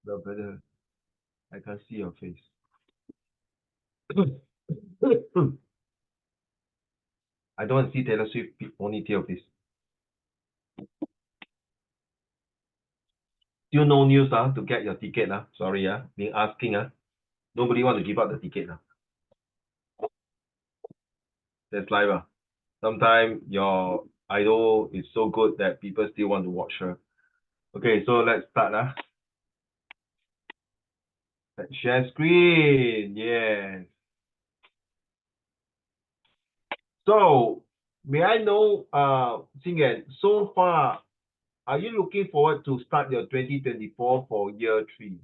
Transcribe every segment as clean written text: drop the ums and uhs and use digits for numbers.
No, brother, I can't see your face. I don't want to see Taylor Swift ponytail, please. Still no news to get your ticket. Sorry, been asking. Nobody want to give up the ticket. That's live. Sometimes your idol is so good that people still want to watch her. Okay, so let's start. Let's share screen. Yes. So, may I know, Xingen, so far, are you looking forward to start your 2024 for year 3?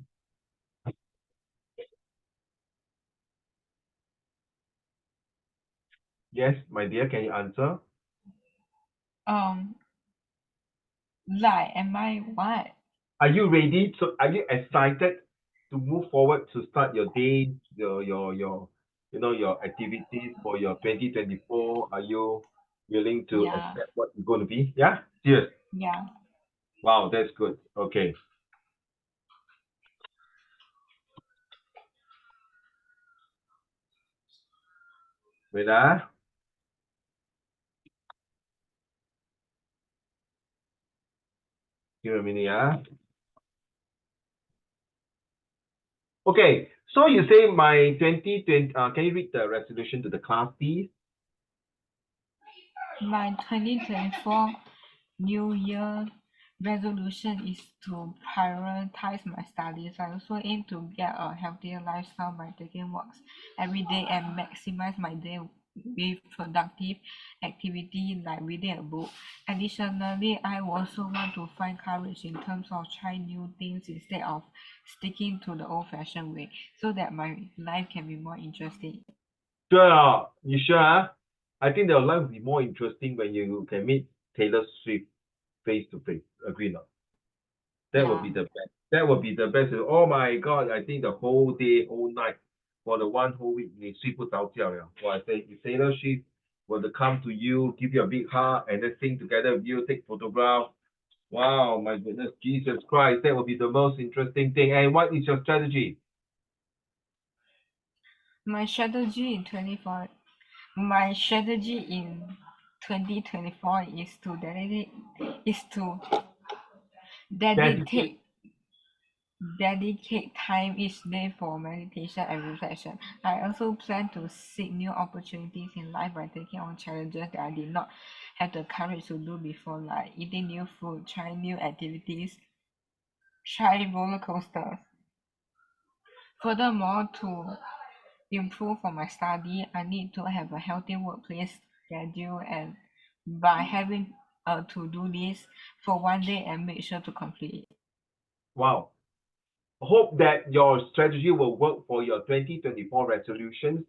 Yes, my dear, can you answer? Like, am I what? Are you ready? So, are you excited to move forward to start your day, your activities for your 2024? Are you willing to Yeah, accept what it's going to be? Yeah, yes. yeah. Wow, that's good. Okay, wait. Give a minute. Okay, so you say my 2020. Can you read the resolution to the class, please? My 2024 New Year resolution is to prioritize my studies. I also aim to get a healthier lifestyle by taking walks every day and maximize my day with productive activity like reading a book. Additionally, I also want to find courage in terms of trying new things instead of sticking to the old-fashioned way so that my life can be more interesting. Sure. You sure? I think the life will be more interesting when you can meet Taylor Swift face to face. Agree not? That would Yeah. be the best. That would be the best. Oh my God! I think the whole day, whole night, for the one whole week, 你睡不着觉了. Well, I say if Taylor Swift were to come to you, give you a big hug, and then sing together with you, take photograph. Wow, my goodness, Jesus Christ, that would be the most interesting thing. And what is your strategy? My strategy in 24 My strategy in 2024 is to Dedicate. dedicate dedicate time each day for meditation and reflection. I also plan to seek new opportunities in life by taking on challenges that I did not have the courage to do before, like eating new food, trying new activities, trying roller coasters. Furthermore, to improve for my study, I need to have a healthy workplace schedule and by having a to-do list for one day and make sure to complete it. Wow. Hope that your strategy will work for your 2024 resolutions,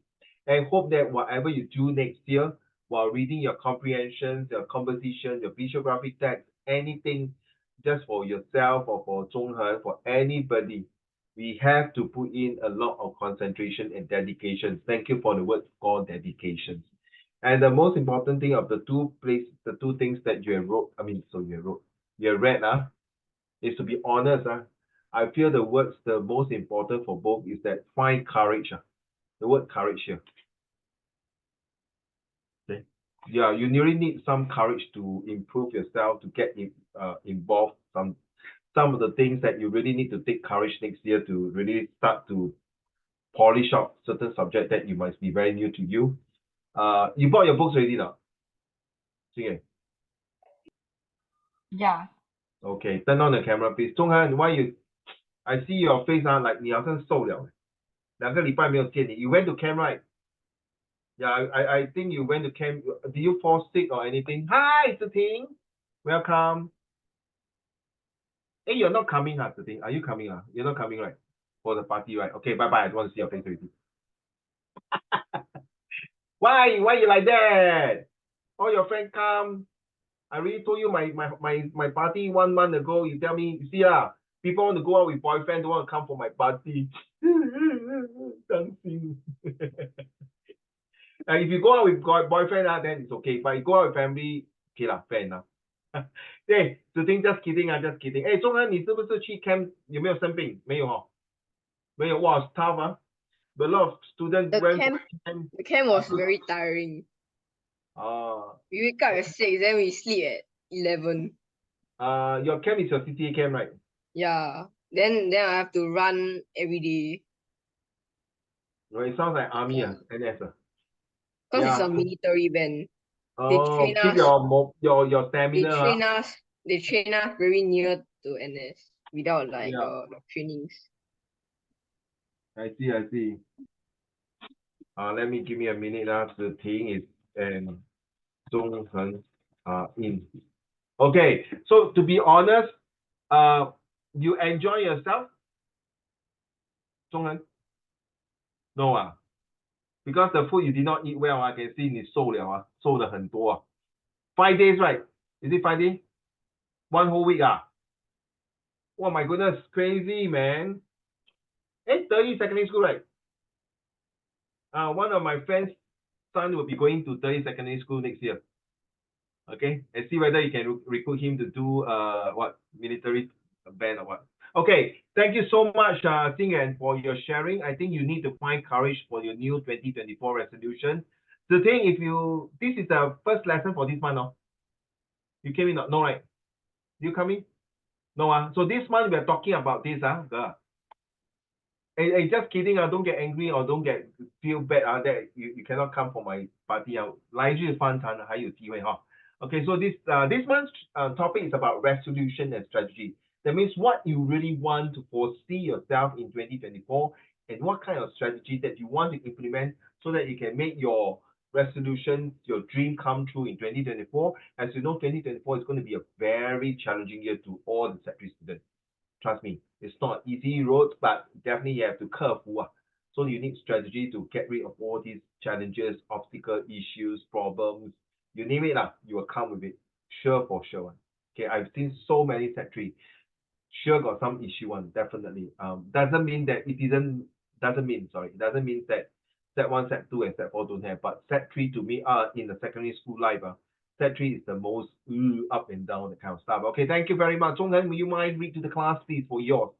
and hope that whatever you do next year while reading your comprehensions, your composition, your visual graphic text, anything just for yourself or for Zhonghe, for anybody, we have to put in a lot of concentration and dedication. Thank you for the word called dedication. And the most important thing of the two things that you have wrote, you have read, is to be honest. I feel the most important for both is that find courage. The word courage here. Okay. Yeah, you really need some courage to improve yourself, to get involved. Some of the things that you really need to take courage next year to really start to polish up certain subject that you must be very new to you. You bought your books already now? Yeah, Okay, turn on the camera, please. 钟汉, why you? I see your face like 你好像瘦了，2个礼拜没有见你. You went to camp, right? Yeah, I think you went to camp. Did you fall sick or anything? Hi, Ziting. Welcome. Hey, you're not coming, Ziting. Are you coming? You're not coming, right? For the party, right? Okay, bye bye. I don't want to see your face already. Why you like that? All your friends come. I already told you my party 1 month ago. You tell me, you see, people want to go out with boyfriend, don't want to come for my party. Dancing. If you go out with boyfriend, then it's okay. But you go out with family, okay lah, fair enough. 对，子婷 just kidding 啊，just kidding。哎，钟恩，你是不是去 camp 有没有生病？没有哦，没有哇，tough 啊。A lot of students The went for camp camp. the camp was very tiring. We wake up at 6, then we sleep at 11. Your camp is your CCA camp, right? Yeah. Then I have to run every day. Well, it sounds like army, NS. Because Yeah. it's a military band. They Oh, train keep us. your They stamina. train us. They train us very near to NS without like Yeah. the trainings. I see. Let me give me a minute. The thing is and Zhonghen in. Okay, so to be honest, you enjoy yourself, Zhonghen? No because the food you did not eat well, I can see 你瘦了啊，瘦了很多啊。5 days, right? Is it 5 days? 1 whole week Oh my goodness, crazy man. 30 secondary school, right? One of my friends' son will be going to 30 secondary school next year. Okay, and see whether you can recruit him to do military band or what. Okay, thank you so much, Ting Yuan, for your sharing. I think you need to find courage for your new 2024 resolution. The thing, this is the first lesson for this month, no? You came in, no, right? You come in? No, so this month we are talking about this, Hey, just kidding, don't get angry or don't feel bad that you cannot come for my party 来日方长还有机会 Okay, so this month's topic is about resolution and strategy. That means what you really want to foresee yourself in 2024 and what kind of strategy that you want to implement so that you can make your resolution, your dream come true in 2024. As you know, 2024 is going to be a very challenging year to all the secondary students. Trust me, it's not easy road, but definitely you have to curve. So you need strategy to get rid of all these challenges, obstacle, issues, problems. You name it, you will come with it. Sure for sure. Okay, I've seen so many Sec 3. Sure got some issue definitely. Doesn't mean that it doesn't mean that Sec 1, Sec 2, and Sec 4 don't have, but Sec 3 to me in the secondary school life, Sec 3 is the most up and down, the kind of stuff. Okay, thank you very much. Zhonghen, will you mind read to the class, please, for yours?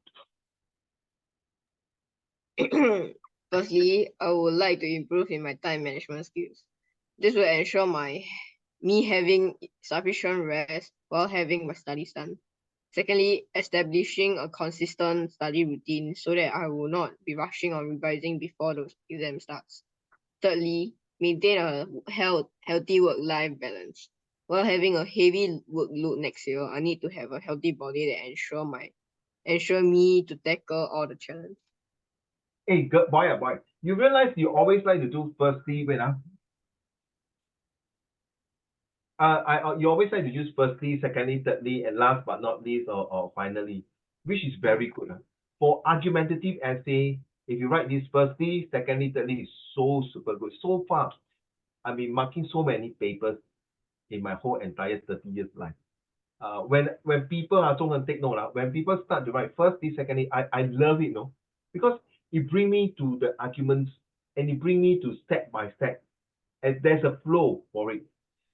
Firstly, I would like to improve in my time management skills. This will ensure me having sufficient rest while having my studies done. Secondly, establishing a consistent study routine so that I will not be rushing or revising before the exam starts. Thirdly, maintain a healthy work-life balance. While having a heavy workload next year, I need to have a healthy body that ensure me to tackle all the challenges. Hey, good boy, you realize you always like to do firstly, you always like to use firstly, secondly, thirdly, and last but not least, or finally, which is very good. For argumentative essay, if you write this firstly, secondly, thirdly, is so super good. So far, I've been marking so many papers in my whole entire 30 years life. When people are take note, when people start to write firstly, secondly, I love it, because it bring me to the arguments and it bring me to step by step, and there's a flow for it.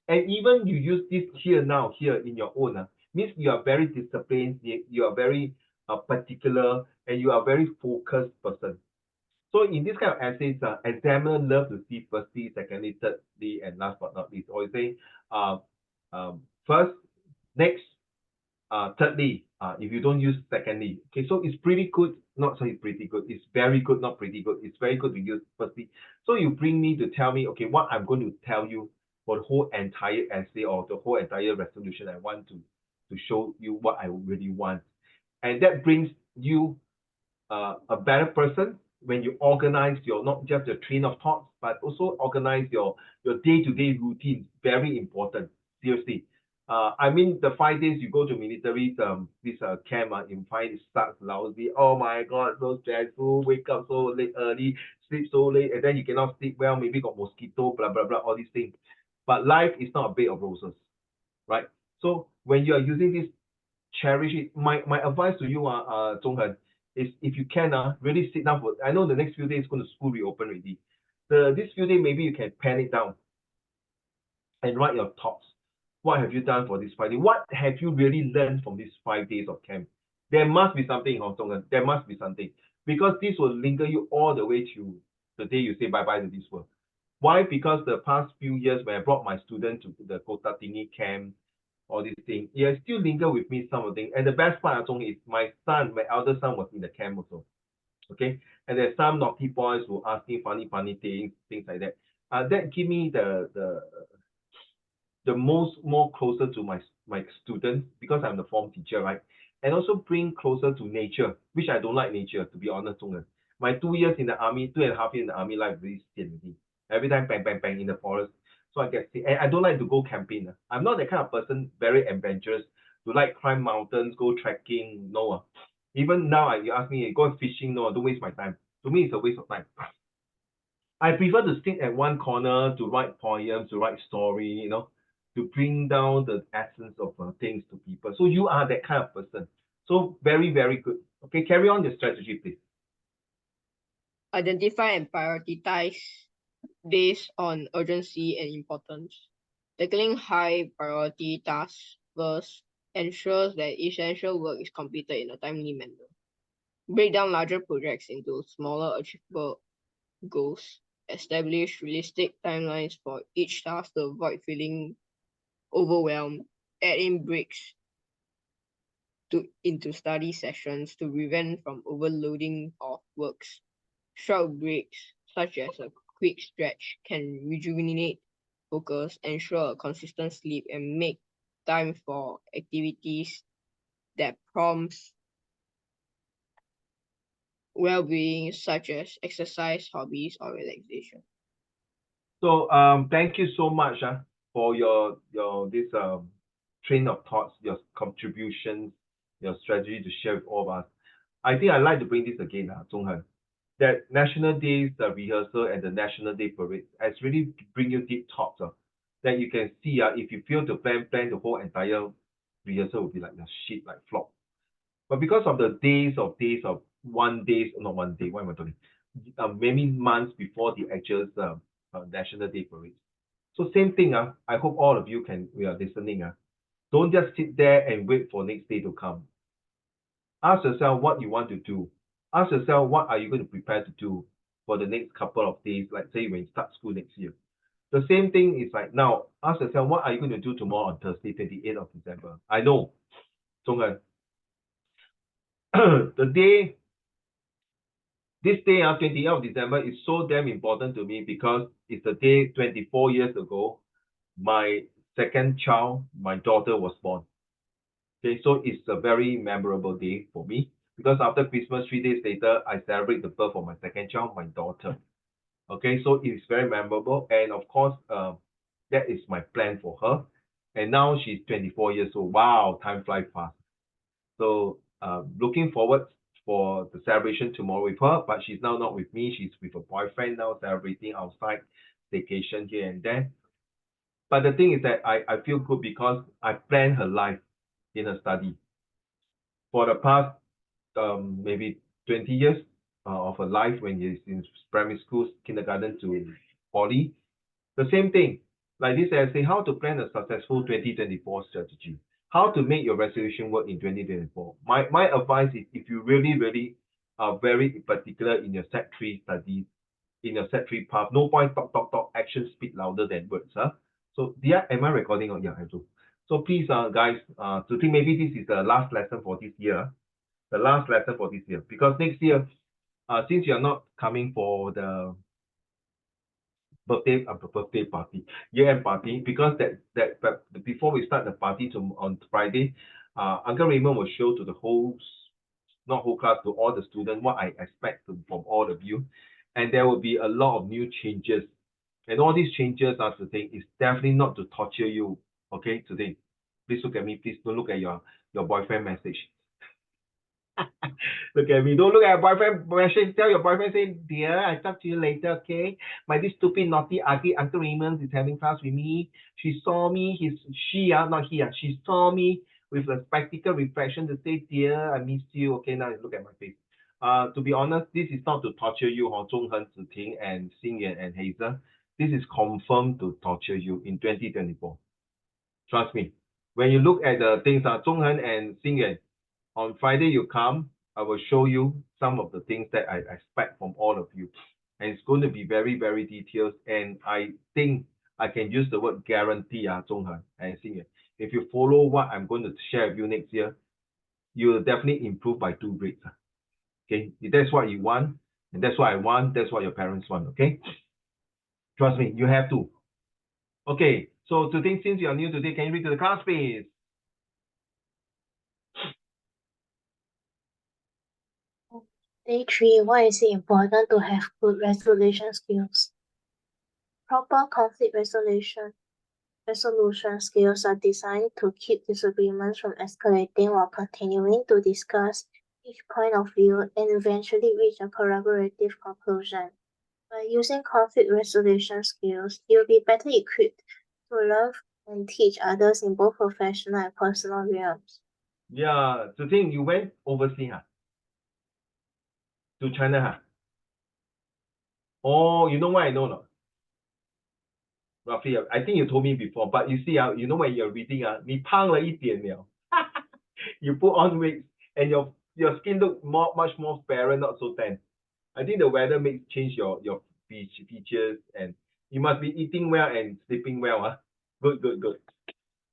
And even you use this here in your own, means you are very disciplined, you are very particular, and you are very focused person. So in this kind of essays, examiner love to see firstly, secondly, thirdly, and last but not least. Or you say, first, next, thirdly, if you don't use secondly. Okay, so it's pretty good, not say pretty good, it's very good, not pretty good. It's very good to use firstly. So you bring me to tell me, okay, what I'm going to tell you for the whole entire essay or the whole entire resolution. I want to show you what I really want. And that brings you a better person when you organize your not just your train of thoughts, but also organize your day-to-day routine. Very important, seriously. I mean, the 5 days you go to military, this camp in 5 it starts lousy. Oh my God, so stressful. Wake up so late, early, sleep so late, and then you cannot sleep well. Maybe got mosquito, blah blah blah, all these things. But life is not a bed of roses, right? So when you are using this, cherish it. My advice to you, Zhonghen, is if you can, really sit down for. I know the next few days going to school reopen already. This few days maybe you can pen it down and write your thoughts. What have you done for this 5 days? What have you really learned from these 5 days of camp? There must be something, Hong Zhong'en. There must be something. Because this will linger you all the way to the day you say bye-bye to this world. Why? Because the past few years when I brought my students to the Kota Tinggi camp, all these things, it still linger with me some of the things. And the best part, Zhong, is my son, my elder son was in the camp also. Okay? And there's some naughty boys who ask me funny things like that. That give me the more closer to my students because I'm the form teacher, right? And also bring closer to nature, which I don't like nature, to be honest, Zhongren. My 2 years in the army, 2.5 years in the army life really sian already. Every time bang bang bang in the forest. So I get sick. And I don't like to go camping. I'm not the kind of person very adventurous, to like climb mountains, go trekking. No. Even now, you ask me, go fishing, no, don't waste my time. To me, it's a waste of time. I prefer to sit at one corner to write poems, to write story, to bring down the essence of things to people. So you are that kind of person. So very, very good. Okay, carry on your strategy, please. Identify and prioritize based on urgency and importance. Tackling high priority tasks first ensures that essential work is completed in a timely manner. Break down larger projects into smaller achievable goals. Establish realistic timelines for each task to avoid feeling overwhelmed. Add in breaks into study sessions to prevent from overloading of works. Short breaks, such as a quick stretch, can rejuvenate focus, ensure a consistent sleep, and make time for activities that prompts well-being, such as exercise, hobbies, or relaxation. So thank you so much for your this train of thoughts, your contributions, your strategy to share with all of us. I think I'd like to bring this again, Zhonghan, that National Days, the rehearsal and the National Day parade has really bring you deep thoughts that you can see if you fail to plan the whole entire rehearsal will be like a shit, like flop. But because of the days of 1 day, not 1 day, what am I talking? Many months before the actual National Day parade. So same thing. I hope all of you we are listening. Don't just sit there and wait for next day to come. Ask yourself what you want to do. Ask yourself what are you going to prepare to do for the next couple of days, like say when you start school next year. The same thing is like now, ask yourself what are you going to do tomorrow on Thursday, 28th of December. I know, Zhong'an, this day, 28th of December, is so damn important to me because it's the day 24 years ago, my second child, my daughter, was born. Okay, so it's a very memorable day for me because after Christmas, 3 days later, I celebrate the birth of my second child, my daughter. Okay, so it's very memorable, and of course, that is my plan for her. And now she's 24 years old. Wow, time flies fast. So looking forward for the celebration tomorrow with her, but she's now not with me. She's with a boyfriend now, celebrating outside, vacation here and there. But the thing is that I feel good because I planned her life in her study. For the past maybe 20 years of her life when he's in primary school, kindergarten to poly, the same thing. Like this, I say how to plan a successful 2024 strategy, how to make your resolution work in 2024. My advice is if you really are very particular in your set 3 studies, in your set 3 path, no point talk, action speak louder than words. So am I recording? Yeah, I do. So please, guys, to think maybe this is the last lesson for this year. The last lesson for this year. Because next year, since you're not coming for the birthday party, year-end party, because that before we start the party on Friday, Uncle Raymond will show to the whole, not whole class, to all the students what I expect from all of you. And there will be a lot of new changes. And all these changes, as the thing, is definitely not to torture you, okay, today. Please look at me. Please don't look at your boyfriend message. Look at me. Don't look at your boyfriend message. Tell your boyfriend, say, dear, I talk to you later, okay? My this stupid, naughty, ugly Uncle Raymond is having class with me. She saw me. She saw me with a spectacle reflection to say, dear, I miss you. Okay, now look at my face. To be honest, this is not to torture you, Zhonghen, Ziting, and Xingyan and Hazel. This is confirmed to torture you in 2024. Trust me. When you look at the things, Zhonghen and Xingyuan, on Friday you come, I will show you some of the things that I expect from all of you. And it's going to be very, very detailed. And I think I can use the word guarantee, Zhonghen and Xingyuan. If you follow what I'm going to share with you next year, you will definitely improve by 2 grades. Okay, if that's what you want, and that's what I want, that's what your parents want. Okay, trust me, you have to. Okay, so today, since you are new today, can you read to the class, please? Day 3. Why is it important to have good resolution skills? Proper conflict resolution skills are designed to keep disagreements from escalating while continuing to discuss each point of view and eventually reach a collaborative conclusion. By using conflict resolution skills, you'll be better equipped to learn and teach others in both professional and personal realms. Yeah, the thing you went overseas, to China, Oh, you know why I know not? Roughly, I think you told me before, but you see, you know when you're reading, 你胖了一点了. You put on weight and your skin look much more fairer, not so tan. I think the weather makes change your features, and you must be eating well and sleeping well. Good.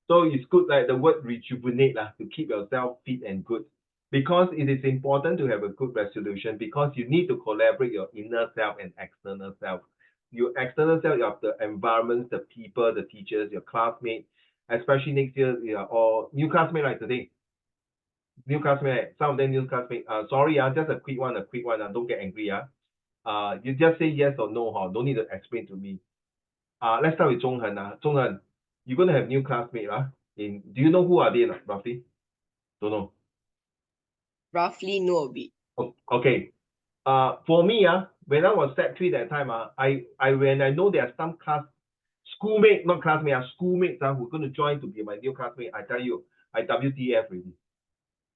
So it's good, like the word rejuvenate, to keep yourself fit and good. Because it is important to have a good resolution, because you need to collaborate your inner self and external self. Your external self, you have the environments, the people, the teachers, your classmates, especially next year, you are all new classmates, right, today? New classmate, some of them new classmates. Sorry, just a quick one, don't get angry. You just say yes or no, don't need to explain to me. Let's start with Zhonghen. Zhonghen, you're gonna have new classmates, do you know who are they, roughly? Don't know. Roughly know a bit. Okay. For me, when I was Sec3 that time, when I know there are some schoolmates, not classmates, schoolmates who are going to join to be my new classmate, I tell you, I WTF already.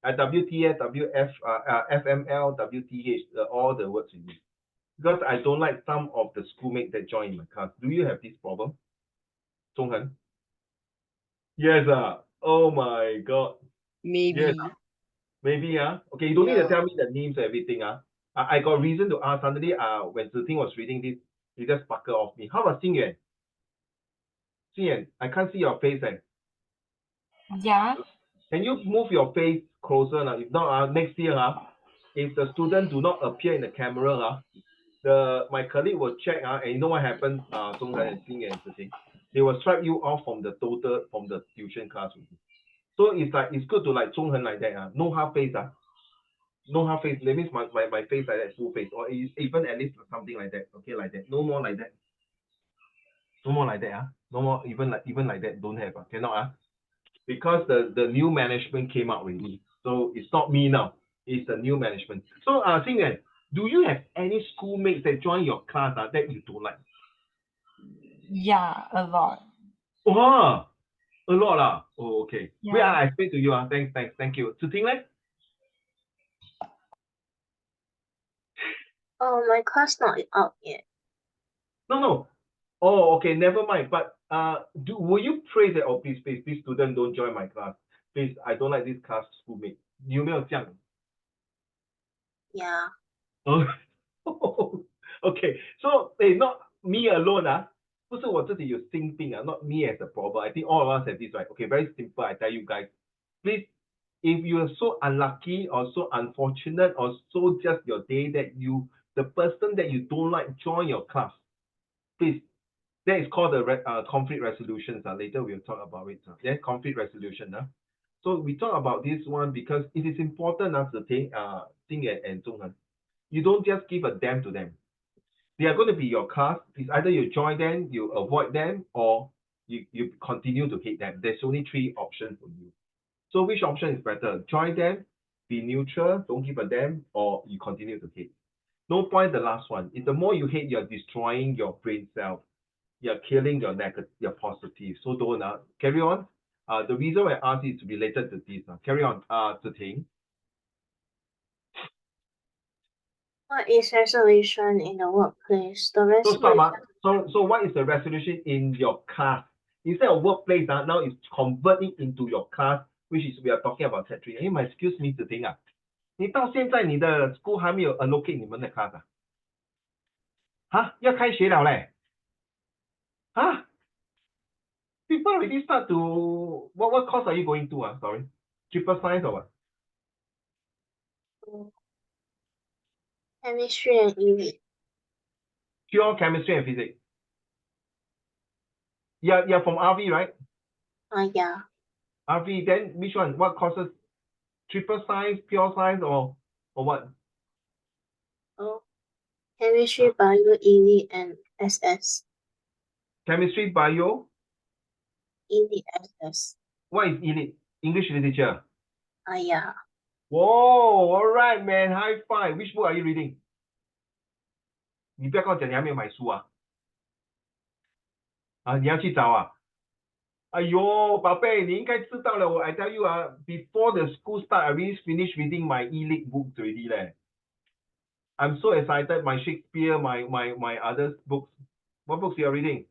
I WTF, WF, FML, WTH, all the words in it. Because I don't like some of the schoolmates that join my class. Do you have this problem, Zhonghen? Yes, oh my God. Maybe. Yes, maybe, okay, you don't need to Yeah. tell me the names and everything, I got reason to ask. Suddenly, when Ziting was reading this, he just buckled off me. How about Xingyuan? Xingyuan, I can't see your face, Yeah. Can you move your face closer now? If not, next year, if the student do not appear in the camera, my colleague will check, and you know what happened, Zhonghan and Xingyuan and Ziting? They will strike you off from the tuition class. So it's good to like Zhonghan like that, no half face, no half face. That means my face like that, full face, or even at least something like that. Okay, like that. No more like that. No more like that. No more even like that. Don't have. Cannot. Because the new management came out already. So it's not me now. It's the new management. So Xingyuan, do you have any schoolmates that join your class that you don't like? Yeah, a lot. Oh, a lot. Oh, okay. Yeah. Wait, I explain to you. Thank you. Ziting, Oh, my class not out yet. No. Oh, okay, never mind. But will you pray that, oh, please, this student don't join my class. Please, I don't like this class schoolmate. 你有没有这样？ Yeah. Oh, okay. So, not me alone, 不是我自己有心病, not me as a problem. I think all of us have this, right? Okay, very simple. I tell you guys, please, if you are so unlucky or so unfortunate or so just your day that the person that you don't like join your class, please, that is called the conflict resolutions. Later we'll talk about it. Then conflict resolution. So we talk about this one because it is important to think and Zhonghen. You don't just give a damn to them. They are going to be your class. It's either you join them, you avoid them, or you continue to hate them. There's only 3 options for you. So which option is better? Join them, be neutral, don't give a damn, or you continue to hate. No point the last one. If the more you hate, you're destroying your brain cells. You're killing your negative, your positive. So don't carry on. The reason I asked is related to this. Carry on. Ziting. What is resolution in the workplace? The So resolution. so what is the resolution in your class? Instead of workplace, now it's converting into your class, which is we are talking about Set 3. my excuse me 子婷啊，你到现在你的 school 还没有 allocate 你们的 class 要开学了嘞people already start to what course are you going to sorry, triple science or what? Chemistry and EV. Pure chemistry and physics. You're from RV, right? Yeah. RV, then which one? What courses? Triple science, pure science, or what? Oh, chemistry, bio, EV, and SS. Chemistry, bio. EV, SS. What is ELIT? English literature. Yeah. Whoa, all right, man. High five. Which book are you reading? 你不要跟我讲你还没有买书你要去找哎呦，宝贝，你应该知道了。I tell you before the school start, I already finished reading my e-lit books already 嘞。I'm so excited. My Shakespeare, my other books. What books you are reading?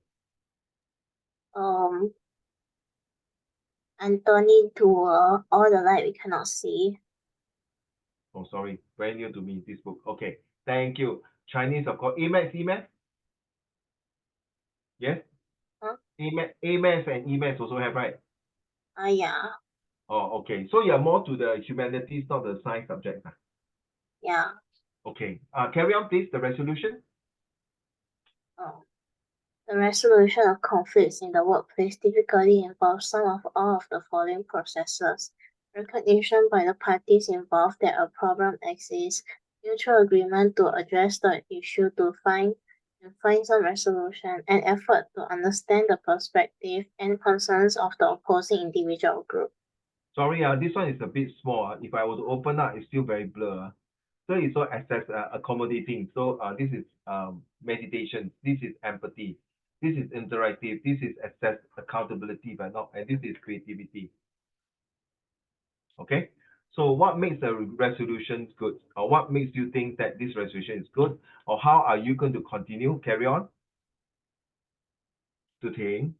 Anthony Tour, All the Light We Cannot See. Oh, sorry, very new to me this book. Okay, thank you. Chinese, of course. A-Maths, E-Maths? Yes. A-Maths and E-Maths also have, right? Yeah. Oh, okay. So you're more to the humanities, not the science subjects. Yeah. Okay. Carry on, please. The resolution. The resolution of conflicts in the workplace typically involves some of all of the following processes: recognition by the parties involved that a problem exists, mutual agreement to address the issue to find some resolution, and effort to understand the perspective and concerns of the opposing individual group. Sorry, this one is a bit small. If I were to open up, it's still very blur. So it's so accommodating. So this is meditation. This is empathy. This is interactive. This is access accountability, but not. And this is creativity. Okay. So what makes the resolution good, or what makes you think that this resolution is good, or how are you going to continue? Carry on. To think.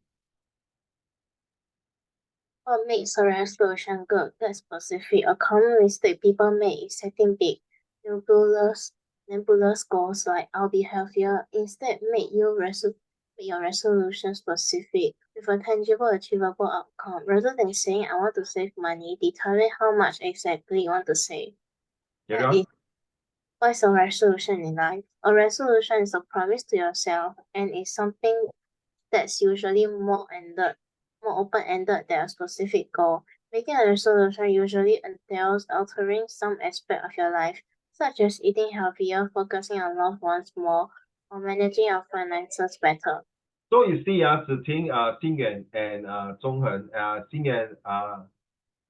What makes a resolution good? That's specific. A common mistake people make is setting big, nebulous goals like "I'll be healthier." Instead, make your resolution specific with a tangible, achievable outcome. Rather than saying "I want to save money," determine how much exactly you want to save. Carry on. What's a resolution in life? A resolution is a promise to yourself and is something that's usually more open-ended than a specific goal. Making a resolution usually entails altering some aspect of your life, such as eating healthier, focusing on loved ones more, or managing your finances better. So you see, Ziting, Xingyan, and Zhonghen, Xingyan,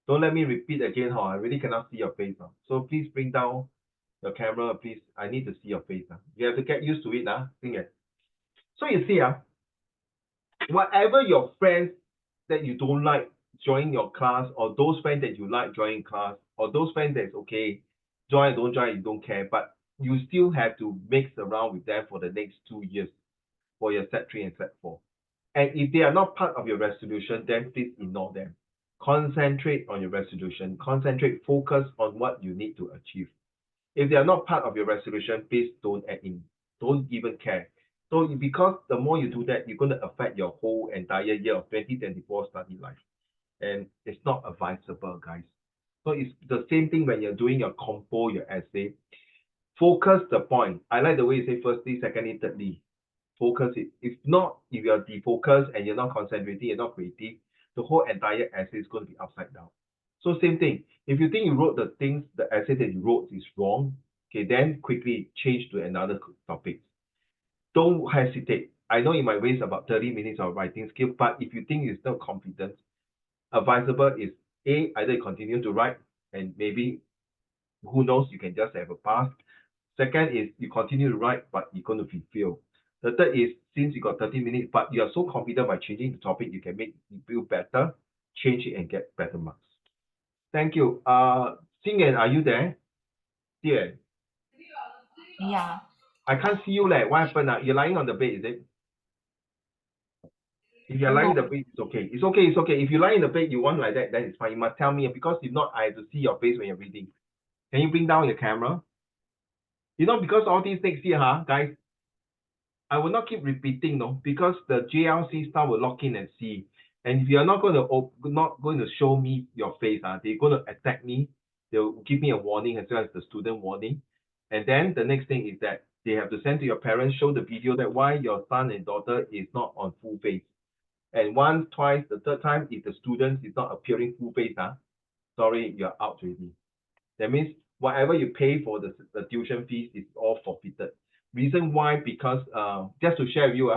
don't let me repeat again, I really cannot see your face. So please bring down your camera, please. I need to see your face. You have to get used to it, Xingyan. So you see, whatever your friends that you don't like join your class, or those friends that you like joining class, or those friends that's okay, join, don't join, you don't care, but you still have to mix around with them for the next 2 years for your Set 3 and Set 4. And if they are not part of your resolution, then please ignore them. Concentrate on your resolution. Concentrate, focus on what you need to achieve. If they are not part of your resolution, please don't add in. Don't even care. So because the more you do that, you're going to affect your whole entire year of 2024 study life. And it's not advisable, guys. So it's the same thing when you're doing your compo, your essay. Focus the point. I like the way you say firstly, secondly, thirdly. Focus it. If not, if you're defocused and you're not concentrating, you're not creative, the whole entire essay is going to be upside down. So same thing. If you think you wrote the essay that you wrote is wrong, okay, then quickly change to another topic. Don't hesitate. I know you might waste about 30 minutes of writing skill, but if you think you're still confident, advisable is either you continue to write and maybe, who knows, you can just have a pass. Second is you continue to write, but you're going to fail. The third is, since you got 30 minutes, but you are so confident by changing the topic, you can make you feel better, change it and get better marks. Thank you. Xingyan, are you there? Dear. Yeah. I can't see you. What happened? You're lying on the bed, is it? If you're lying in the No. bed, it's okay. It's okay. It's okay. If you lie in the bed, you want like that, then it's fine. You must tell me because if not, I have to see your face when you're reading. Can you bring down your camera? Because all these next year, guys, I will not keep repeating, no, because the JLC staff will lock in and see. And if you're not going to show me your face, they're going to attack me. They'll give me a warning as well as the student warning. And then the next thing is that they have to send to your parents, show the video that why your son and daughter is not on full face. And once, twice, the third time, if the student is not appearing full face, sorry, you're out already. That means whatever you pay for the tuition fees is all forfeited. Reason why? Because just to share with you,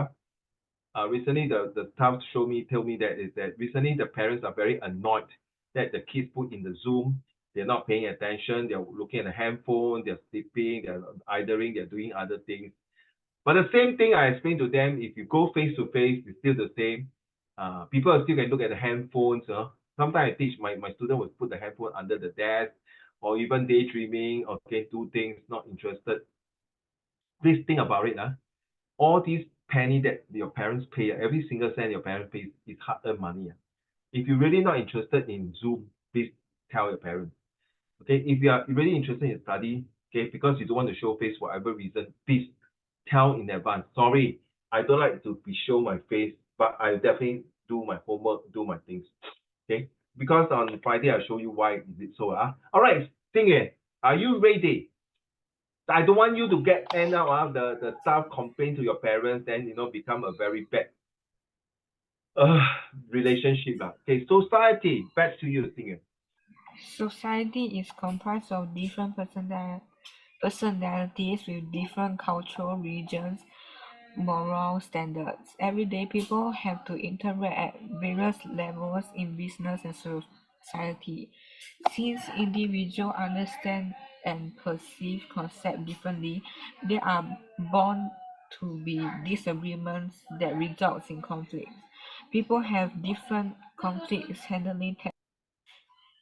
recently the staff tell me that recently the parents are very annoyed that the kids put in the Zoom, they're not paying attention, they're looking at the handphone, they're sleeping, they're idling, they're doing other things. But the same thing I explained to them, if you go face to face, it's still the same. People still can look at the handphones. Sometimes I teach my student will put the handphone under the desk or even daydreaming, okay, do things, not interested. Please think about it. All these penny that your parents pay, every single cent your parents pay is hard-earned money. If you're really not interested in Zoom, please tell your parents. Okay, if you are really interested in study, okay, because you don't want to show face for whatever reason, please tell in advance. Sorry, I don't like to be show my face, but I definitely do my homework, do my things. Okay, because on Friday I'll show you why is it so. All right, Xing, are you ready? I don't want you to end up the staff complain to your parents, then become a very bad uh, relationship. Okay, society, back to you, Xing. Society is comprised of different personalities with different cultural regions, moral standards. Every day, people have to interact at various levels in business and society. Since individuals understand and perceive concepts differently, there are bound to be disagreements that results in conflicts. People have different conflicts handling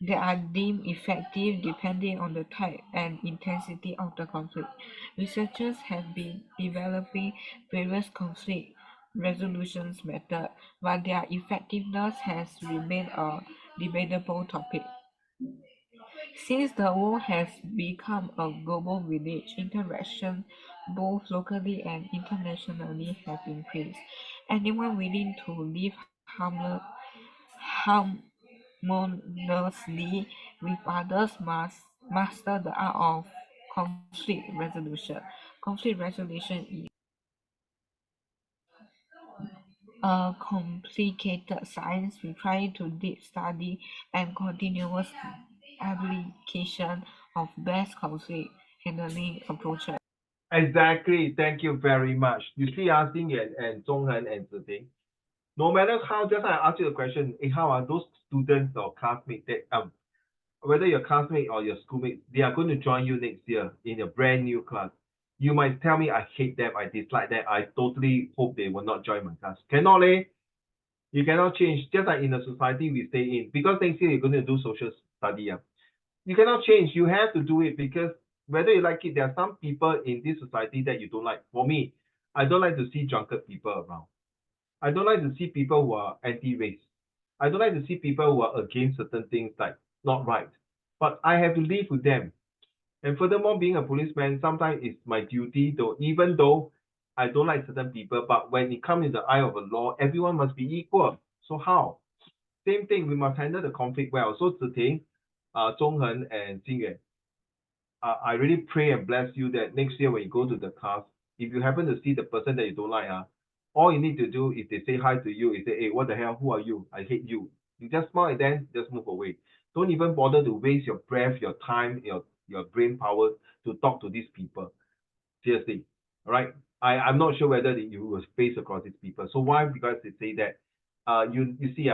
they are deemed effective depending on the type and intensity of the conflict. Researchers have been developing various conflict resolution methods, but their effectiveness has remained a debatable topic. Since the world has become a global village, interaction both locally and internationally have increased. Anyone willing to live harmoniously with others must master the art of conflict resolution. Conflict resolution is a complicated science requiring to deep study and continuous application of best conflict handling approaches. Exactly. Thank you very much. You see, Xing and Zhonghen and Ziding, no matter how, just I ask you the question, how are those students or classmates that whether your classmate or your schoolmate, they are going to join you next year in a brand new class. You might tell me I hate them, I dislike them, I totally hope they will not join my class. Cannot, you cannot change. Just like in the society we stay in, because next year you're going to do social study. You cannot change. You have to do it because whether you like it, there are some people in this society that you don't like. For me, I don't like to see drunkard people around. I don't like to see people who are anti-race. I don't like to see people who are against certain things like not right. But I have to live with them. And furthermore, being a policeman, sometimes it's my duty, though, even though I don't like certain people, but when it comes in the eye of the law, everyone must be equal. So how? Same thing, we must handle the conflict well. So Ziting, Zhonghen, and Xingyue, I really pray and bless you that next year when you go to the class, if you happen to see the person that you don't like, all you need to do is they say hi to you, is say, hey, what the hell, who are you? I hate you. You just smile and then just move away. Don't even bother to waste your breath, your time, your brain power to talk to these people. Seriously. All right. I'm not sure whether you will face across these people. So why? Because they say that you see,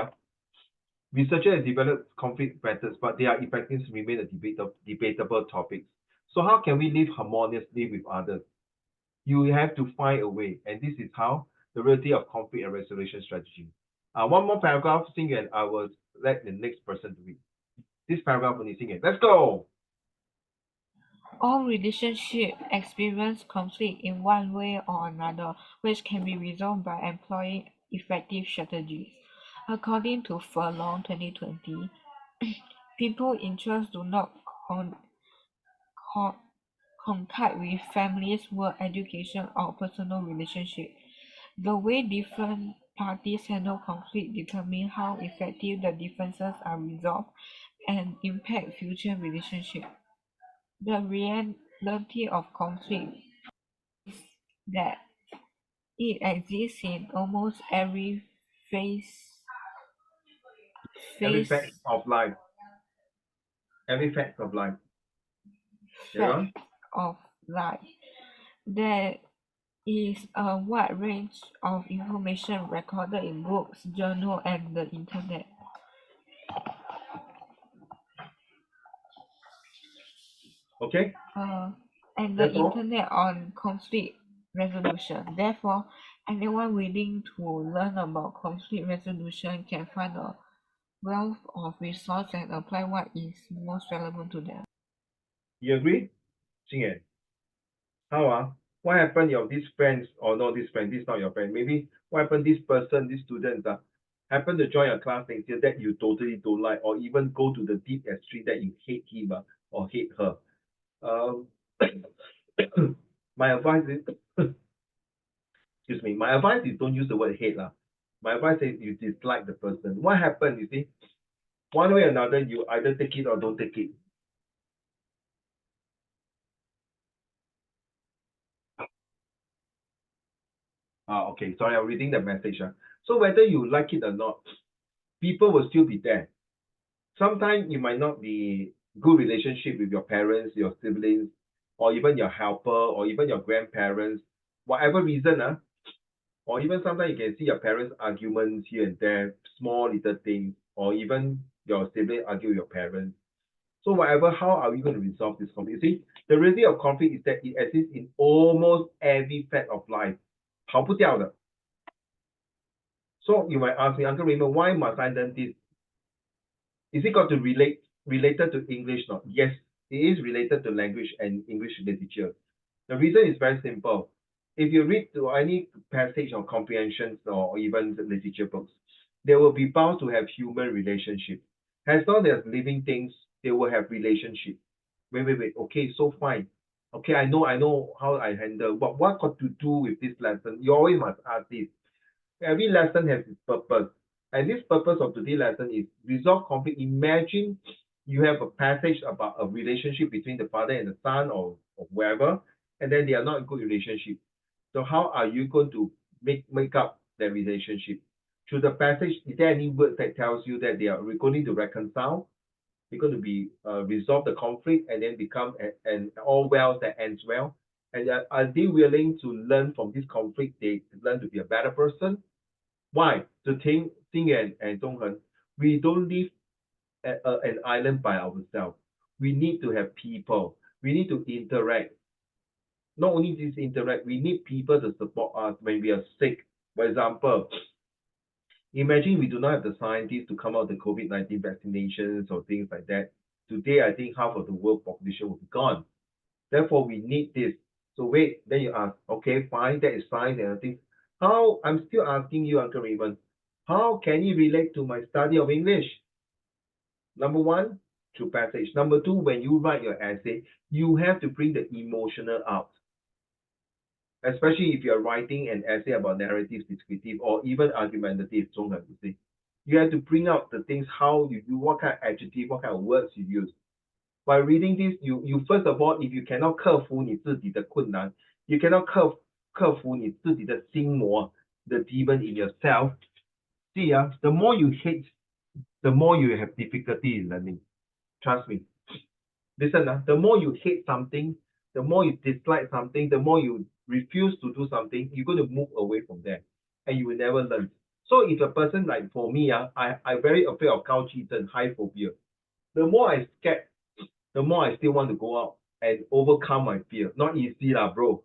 researchers have developed conflict methods, but their effectiveness remain a debatable topic. So how can we live harmoniously with others? You have to find a way, and this is how the reality of conflict and resolution strategy. One more paragraph, Sing, and I will let the next person to read. This paragraph only, Sing. Let's go. All relationships experience conflict in one way or another, which can be resolved by employing effective strategies. According to Furlong 2020, people interests do not contact with families, work, education, or personal relationship. The way different parties handle conflict determine how effective the differences are resolved and impact future relationships. The reality of conflict is that it exists in almost every phase Every phase fact of life. Every fact of life. Yeah. fact of life. There is a wide range of information recorded in books, journals, and the internet. Okay. And the That's all. internet on conflict resolution. Therefore, anyone willing to learn about conflict resolution can find a wealth of resource and apply what is most relevant to them. You agree? Xingyan? How? What happened? Your these friends, or not this friend, this is not your friend. Maybe what happened? This person, this student, happen to join a class next year that you totally don't like, or even go to the deep extreme that you hate him or hate her. Um, my advice is, excuse me, my advice is don't use the word hate lah. My advice is you dislike the person. What happened? You see, one way or another, you either take it or don't take it. Okay, sorry, I'm reading the message. So whether you like it or not, people will still be there. Sometimes you might not be good relationship with your parents, your siblings, or even your helper, or even your grandparents, whatever reason, or even sometimes you can see your parents' arguments here and there, small little things, or even your sibling argue with your parents. So whatever, how are we going to resolve this conflict? You see, the reality of conflict is that it exists in almost every fact of life. 跑不掉的. So you might ask me, Uncle Raymond, why must I learn this? Is it got to related to English? No. Yes, it is related to language and English literature. The reason is very simple. If you read to any passage or comprehensions or even the literature books, they will be bound to have human relationship. As long as living things, they will have relationship. Wait. Okay, so fine. Okay, I know how I handle. But what got to do with this lesson? You always must ask this. Every lesson has its purpose. And this purpose of today's lesson is resolve conflict. Imagine you have a passage about a relationship between the father and the son or whoever, and then they are not in good relationship. So how are you going to make up that relationship? Through the passage, is there any word that tells you that they are going to reconcile? They're going to be resolve the conflict and then become an all well that ends well. And are they willing to learn from this conflict? They learn to be a better person. Why? To Ting and Zhonghen, we don't live at an island by ourselves. We need to have people. We need to interact. Not only this interact, we need people to support us when we are sick. For example, imagine we do not have the scientists to come out with the COVID-19 vaccinations or things like that. Today, I think half of the world population will be gone. Therefore, we need this. So wait, then you ask, okay, fine, that is science and things. How, I'm still asking you, Uncle Raymond, how can you relate to my study of English? Number one, through passage. Number two, when you write your essay, you have to bring the emotional out. Especially if you're writing an essay about narrative, descriptive, or even argumentative, you have to bring out the things, how you do, what kind of adjective, what kind of words you use. By reading this, you first of all, if you cannot 克服你自己的困难, you cannot 克服你自己的心魔, the demon in yourself. See, the more you hate, the more you have difficulty in learning. Trust me. Listen, the more you hate something, the more you dislike something, the more you refuse to do something, you're going to move away from there, and you will never learn. So if a person like for me, I'm very afraid of 高气症, high phobia. The more I scared, the more I still want to go out and overcome my fear. Not easy lah, bro.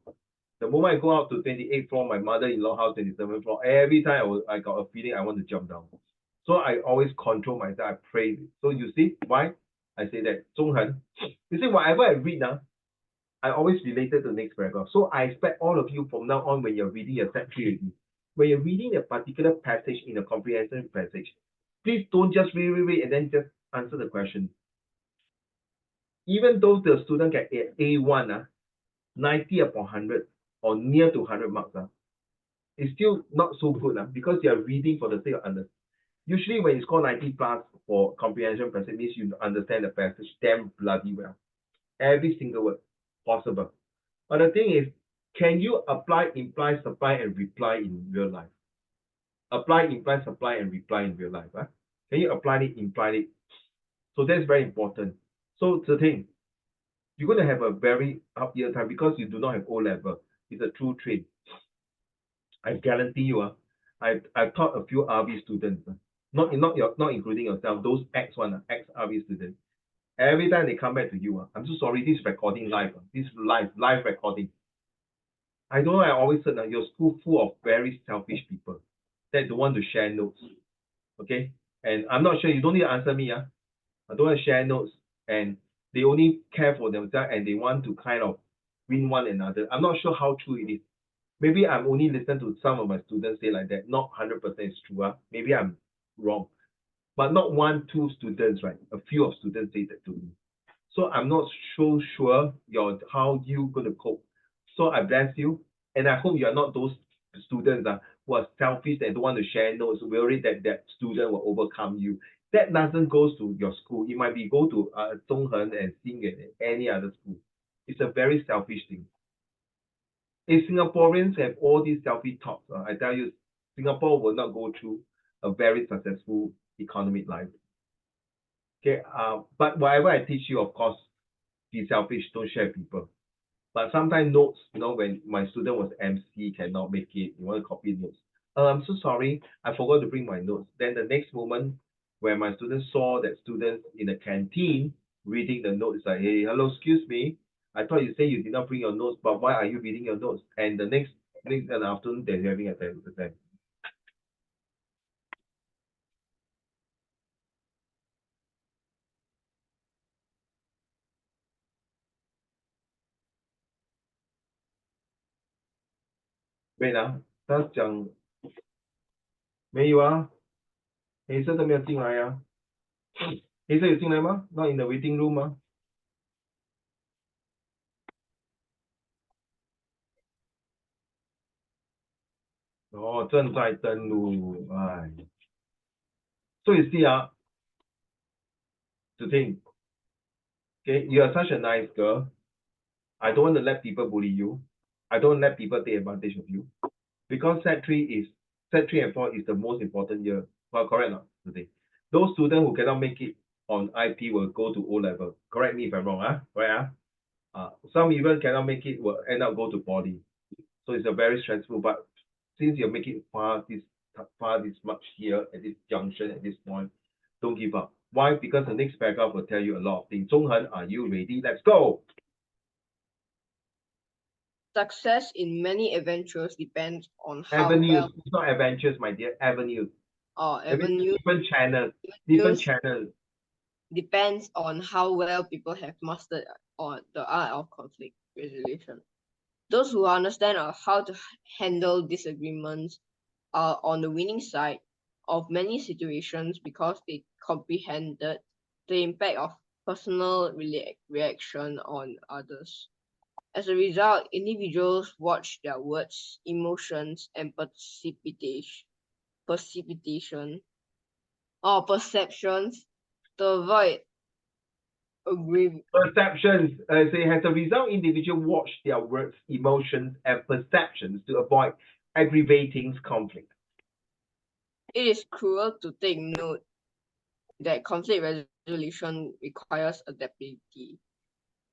The moment I go out to 28th floor, my mother-in-law house, 27th floor, every time I got a feeling I want to jump down. So I always control myself. I pray. So you see why I say that? 中恒. You see, whatever I read now, I always related to the next paragraph. So I expect all of you from now on when you're reading your set 3, when you're reading a particular passage in a comprehension passage, please don't just read and then just answer the question. Even though the student get A1, 90 upon 100 or near to 100 marks, it's still not so good because you are reading for the sake of understanding. Usually when you score 90 plus for comprehension passage, means you understand the passage damn bloody well. Every single word possible. But the thing is, can you apply, imply, supply, and reply in real life? Apply, imply, supply, and reply in real life. Can you apply it, imply it? So that's very important. So the thing, you're going to have a very up year time because you do not have O level. It's a true trade. I guarantee you, I've taught a few RV students, not including yourself, those ex RV students. Every time they come back to you, I'm so sorry, this recording live, this live recording. I don't know, I always said that your school full of very selfish people that don't want to share notes. Okay? And I'm not sure, you don't need to answer me. I don't want to share notes, and they only care for themselves and they want to kind of win one another. I'm not sure how true it is. Maybe I'm only listening to some of my students say like that. Not 100% is true. Maybe I'm wrong. But not one, two students, right? A few of students say that to me. So I'm not so sure how you going to cope. So I bless you. And I hope you are not those students who are selfish and don't want to share notes, worried that that student will overcome you. That doesn't go to your school. It might be go to Zhonghen and Xing and any other school. It's a very selfish thing. If Singaporeans have all these selfish thoughts, I tell you, Singapore will not go through a very successful economic life. Okay, but whatever I teach you, of course, be selfish, don't share people. But sometimes notes, when my student was MC, cannot make it, you want to copy notes. I'm so sorry, I forgot to bring my notes. Then the next moment, when my students saw that students in the canteen reading the notes, like, hey, hello, excuse me, I thought you said you did not bring your notes, but why are you reading your notes? And the next afternoon, they're having a exam. Wait 他讲没有啊，黑色都没有进来啊，黑色有进来吗？ Not in the waiting room 吗？哦，正在登录，哎。So you see, to think, okay, you are such a nice girl. I don't want to let people bully you. I don't let people take advantage of you. Because set 3 and 4 is the most important year. Well, correct not today. Those students who cannot make it on IP will go to O level. Correct me if I'm wrong, right? Some even cannot make it will end up go to poly. So it's a very stressful. But since you're making far this much here at this junction at this point, don't give up. Why? Because the next paragraph will tell you a lot of things. Zhonghen, are you ready? Let's go. Success in many adventures depends on how Avenues. well. It's not adventures, my dear. Avenues. Avenues. Different channels. Different channels. Depends on how well people have mastered on the art of conflict resolution. Those who understand how to handle disagreements are on the winning side of many situations because they comprehended the impact of personal reaction on others. As a result, individuals watch their words, emotions, and perceptions to avoid perceptions. So as a result, individuals watch their words, emotions, and perceptions to avoid aggravating conflict. It is crucial to take note that conflict resolution requires adaptability.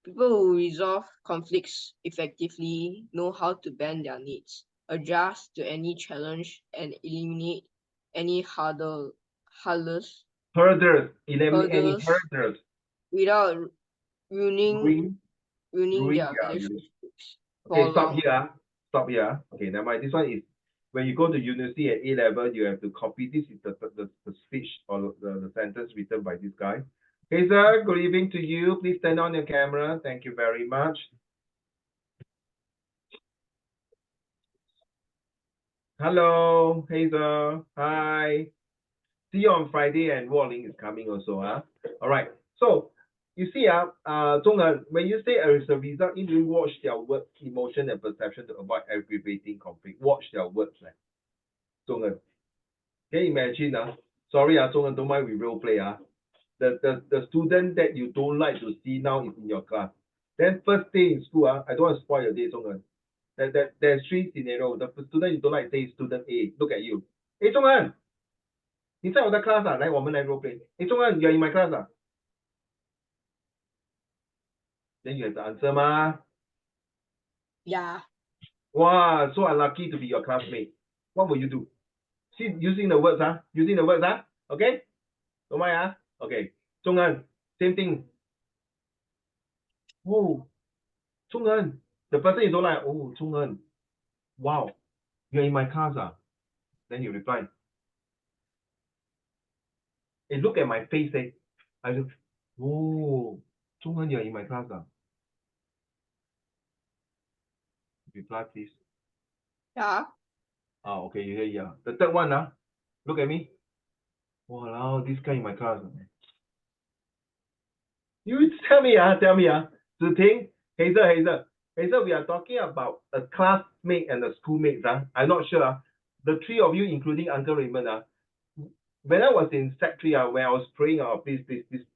People who resolve conflicts effectively know how to bend their needs, adjust to any challenge, and eliminate any hurdles without ruining their relationships. Okay, stop here. Okay, never mind. This one is when you go to university at A level, you have to copy. This is the speech or the sentence written by this guy. Okay, sir, good evening to you. Please turn on your camera. Thank you very much. Hello, Hazel. Hi. See you on Friday, and Warning is coming also, huh? All right. So you see, Zhonghan, when you say as a result, you need to watch their words, emotion, and perception to avoid aggravating conflict. Watch their words, Zhonghan. Can you imagine, Sorry, Zhonghan, don't mind we role play, The student that you don't like to see now is in your class. Then first day in school, I don't want to spoil your day, Zhonghan. There's three scenarios. The student you don't like say student A, look at you. Hey, Zhonghan, 你在我的 class 来我们来 role play. Hey, Zhonghan, you're in my class Then you have to answer, Yeah. Wow, so unlucky to be your classmate. What will you do? See, using the words, Using the words, Okay? Don't mind, Okay. Zhonghan, same thing. Oh, Zhonghan, the person you don't like, oh, Zhonghan, wow, you're in my class, Then you reply, hey, look at my face, I look, oh, Zhonghan, you're in my class, Reply, please. Yeah. Okay, you hear, yeah. The third one, look at me. Wow, this guy in my class. You tell me, Ziting, Hazel, we are talking about a classmate and a schoolmate, I'm not sure, The three of you, including Uncle Raymond, when I was in Sec 3, when I was praying, please,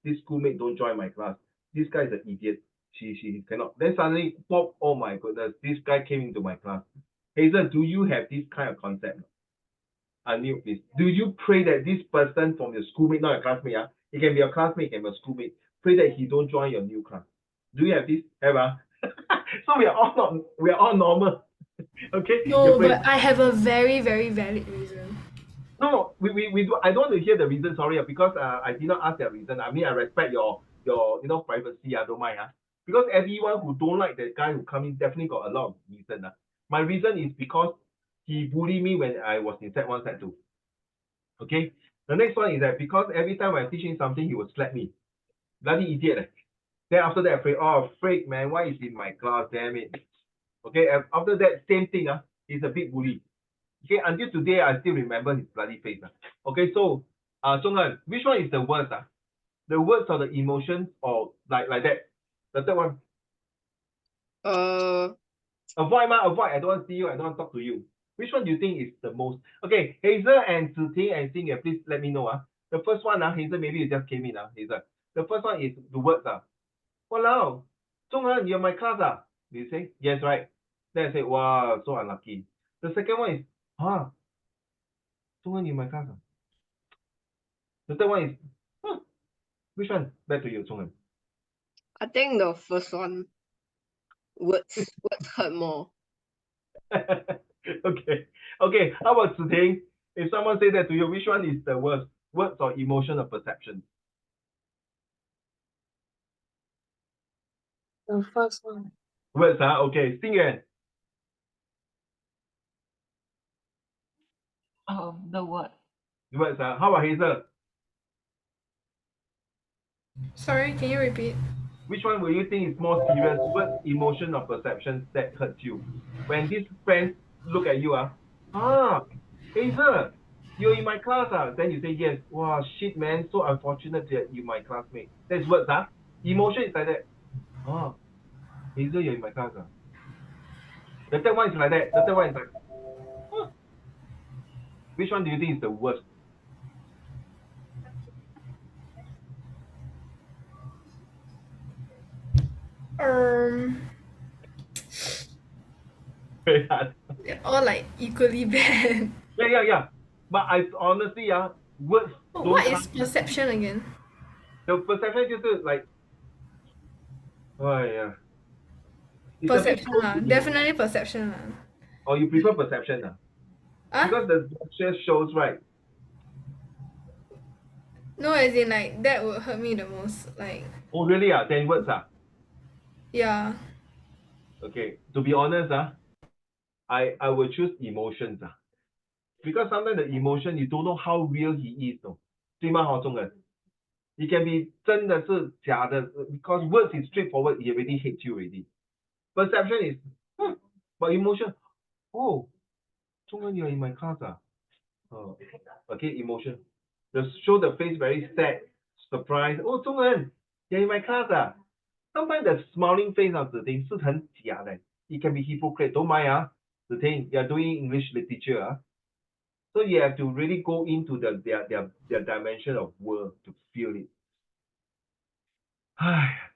this schoolmate don't join my class. This guy is an idiot. She cannot. Then suddenly, pop, oh my goodness, this guy came into my class. Hazel, do you have this kind of concept? Unmute, please. Do you pray that this person from your schoolmate, not your classmate, it can be a classmate, it can be a schoolmate, pray that he don't join your new class? Do you have this? Have So we are all normal. Okay? No, but I have a very, very valid reason. No, we do. I don't want to hear the reason. Sorry, because I did not ask their reason. I mean, I respect your privacy. I don't mind. Because everyone who don't like the guy who come in definitely got a lot of reason. My reason is because he bullied me when I was in Sec 1, Sec 2. Okay. The next one is that because every time I teach him something, he would slap me. Bloody idiot. Then after that, freak, man, why is he in my class? Damn it. Okay. After that, same thing. He's a big bully. Okay, until today, I still remember his bloody face. Okay, so, Zhonghan, which one is the worst? The words or the emotions, or like that? The third one. Avoid, avoid. I don't want to see you. I don't want to talk to you. Which one do you think is the most? Okay, Hazel and Ziting and Xing, please let me know. The first one, Hazel, maybe you just came in. Hazel. The first one is the words. Walao, Zhonghan, you're my class. You say? Yes, right. Then I say, wow, so unlucky. The second one is, Zhonghan, you're my class. The third one is, which one? Back to you, Zhonghan. I think the first one. Words hurt more. Okay. How about Ziting? If someone say that to you, which one is the worst? Words or emotion or perception? The first one. Words, Okay. Xing Yuan. The word. Words, How about Hazel? Sorry, can you repeat? Which one will you think is more serious? Words, emotion or perception that hurts you? When these friends look at you, Hazel, you're in my class, Then you say yes. Wow, shit, man. So unfortunate that you're my classmate. That's words, Emotion is like that. Hazel, you're in my class, The third one is like that. The third one is like, Which one do you think is the worst? Very hard. They're all like equally bad. Yeah. But I honestly, words don't What is come. perception again? The perception 就是 like, yeah. It's a bit Perception close lah. to emotion. Definitely perception lah. Or you prefer perception, because the picture shows, right? No, as in like that would hurt me the most. Like, Oh, really? Then words, yeah. Okay. To be honest, I will choose emotions, because sometimes the emotion you don't know how real he is, 对吗？Zhonghan? It can be 真的是假的 because words is straightforward. He already hates you already. Perception is, but emotion, oh, Zhonghen, you're in my class, ah? Oh, okay, emotion. Just show the face very sad, surprised. Oh, Zhonghen, you're in my class, ah? Sometimes the smiling face of the thing 是很假的. It can be hypocrite. Don't mind, ah. The thing, you're doing English literature, ah. So you have to really go into their dimension of world to feel it.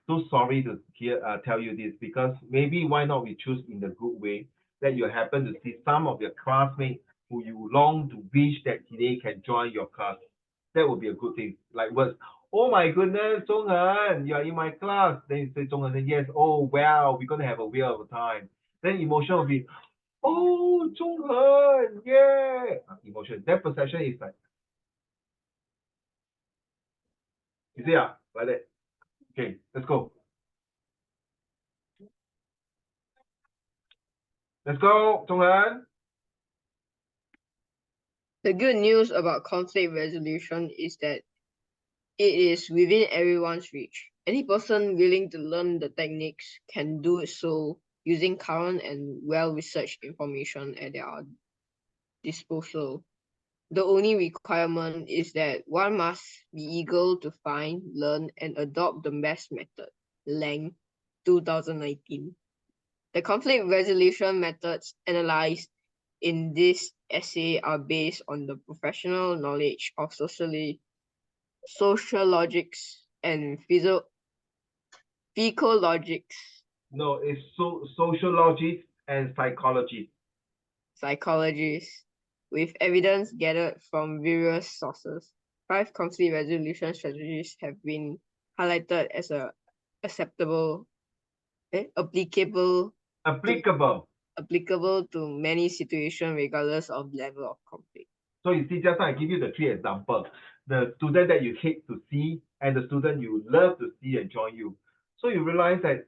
So sorry to tell you this, because maybe why not we choose in the good way that you happen to see some of your classmates who you long to wish that they can join your class. That would be a good thing. Like words, oh my goodness, Zhonghen, you are in my class. Then you say Zhonghen, say yes. Oh wow, we're gonna have a whale of a time. Then emotion will be, oh Zhonghen, yeah. Emotion. That perception is like, you see, like that. Okay, let's go. Let's go, Zhonghen. The good news about conflict resolution is that it is within everyone's reach. Any person willing to learn the techniques can do so using current and well-researched information at their disposal. The only requirement is that one must be eager to find, learn, and adopt the best method. Lang, 2019. The conflict resolution methods analyzed in this essay are based on the professional knowledge of sociologics and physiologics. No, it's sociology and psychology. Psychologists, with evidence gathered from various sources. 5 conflict resolution strategies have been highlighted as applicable to many situations regardless of level of conflict. So you see, just now I give you the 3 examples. The student that you hate to see and the student you love to see and join you. So you realize that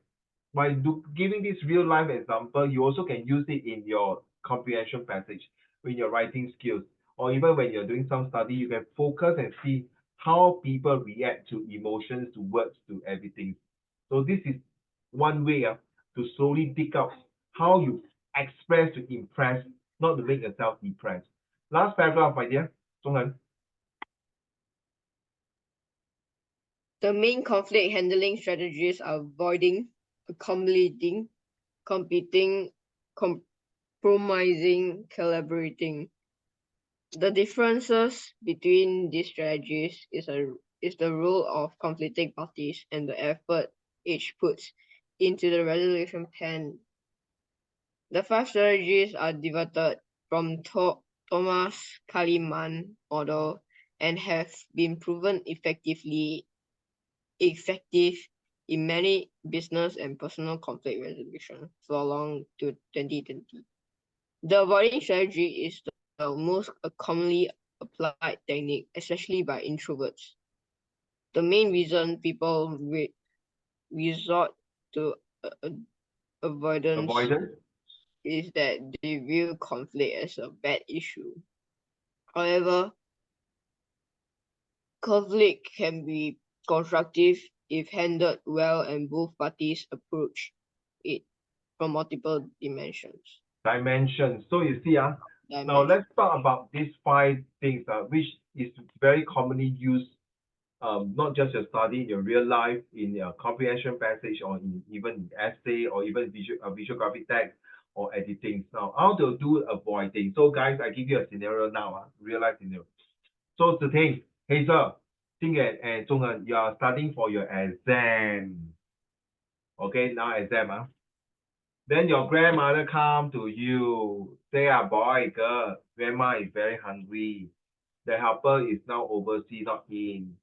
by giving this real life example, you also can use it in your comprehension passage, in your writing skills, or even when you're doing some study, you can focus and see how people react to emotions, to words, to everything. So this is one way to slowly dig out how you express to impress, not to make yourself depressed. Last paragraph, my dear, Zhonghen. The main conflict handling strategies are avoiding, accommodating, competing, compromising, collaborating. The differences between these strategies is the role of conflicting parties and the effort each puts into the resolution plan. The 5 strategies are developed from Thomas Kaliman model and have been proven effective in many business and personal conflict resolution for long to 2020. The avoiding strategy is the most commonly applied technique, especially by introverts. The main reason people resort to avoidance is that they view conflict as a bad issue. However, conflict can be constructive if handled well and both parties approach it from multiple dimensions. So you see, now let's talk about these 5 things which is very commonly used, not just your study, in your real life, in your comprehension passage, or even in essay, or even visual graphic text, or editing. Now, how to do avoiding? So guys, I give you a scenario now, real life scenario. So Ziting, Hazel, Jingyan, and Zhonghen, you are studying for your exam. Okay, now exam. Then your grandmother come to you, say, boy, girl, grandma is very hungry. The helper is now overseas, not in.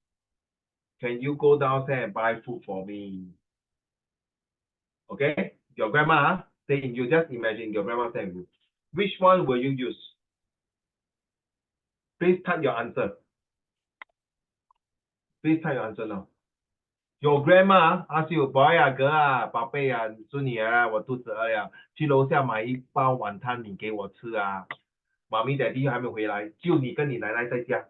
Can you go downstairs and buy food for me? Okay, your grandma saying, you just imagine your grandma saying, which one will you use? Please type your answer. Please type your answer now. Your grandma ask you, boy 啊 girl 啊宝贝啊孙女儿啊我肚子饿了，去楼下买一包晚餐你给我吃啊。妈咪爹地还没回来，就你跟你奶奶在家。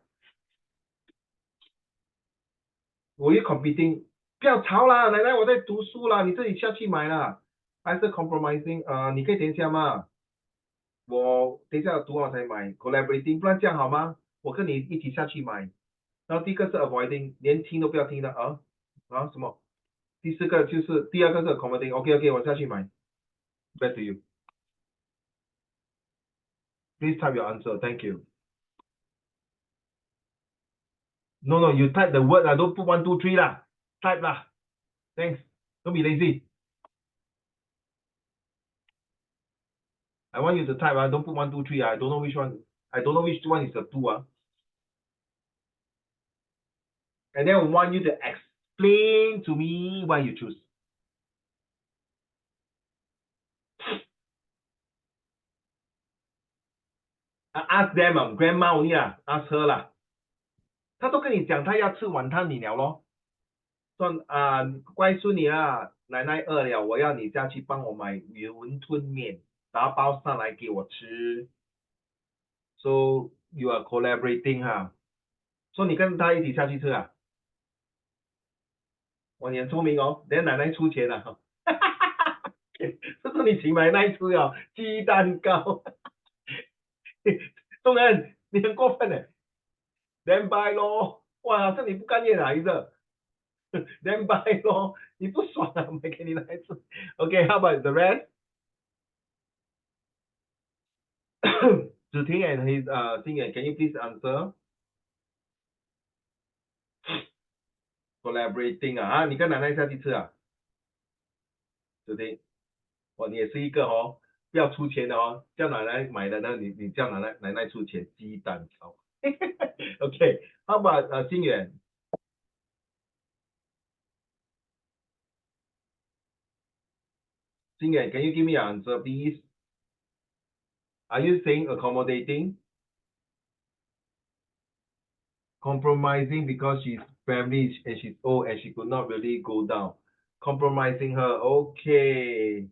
我一 competing， 不要吵啦，奶奶我在读书啦，你自己下去买啦。还是 compromising， 你可以等一下吗？我等一下读好才买 collaborating，不然这样好吗？我跟你一起下去买。然后第一个是 avoiding，连听都不要听的什么？第四个就是第二个是 accommodating。OK， 我下去买。Back to you. Please type your answer. Thank you. No, you type the word lah. Don't put 1, 2, 3 lah. Type lah. Thanks. Don't be lazy. I want you to type. Don't put 1, 2, 3. I don't know which one. I don't know which one is the 2. And then I want you to explain to me why you choose. Ask them, grandma only lah. Ask her lah. 他都跟你讲他要吃晚餐你了咯。说乖孙女啊，奶奶饿了，我要你下去帮我买云吞面，打包上来给我吃。So you are collaborating 哈。说你跟他一起下去吃啊？哇，你很聪明哦，连奶奶出钱了。这是你请奶奶吃哦，鸡蛋糕。中人，你很过分哎。Then buy 咯，哇，这你不甘愿来着。Then buy 咯，你不爽啊，买给你奶奶吃。Okay, how about the rest? 子婷 and his Xing can you please answer? Collaborating 你跟奶奶下去吃啊？子婷，你也是一个哦，不要出钱的哦，叫奶奶买的呢，你叫奶奶出钱，鸡蛋糕。Okay, how about 心远？心远 can you give me an answer, please? Are you saying accommodating? Compromising because she's family and she's old and she could not really go down. Compromising her, okay.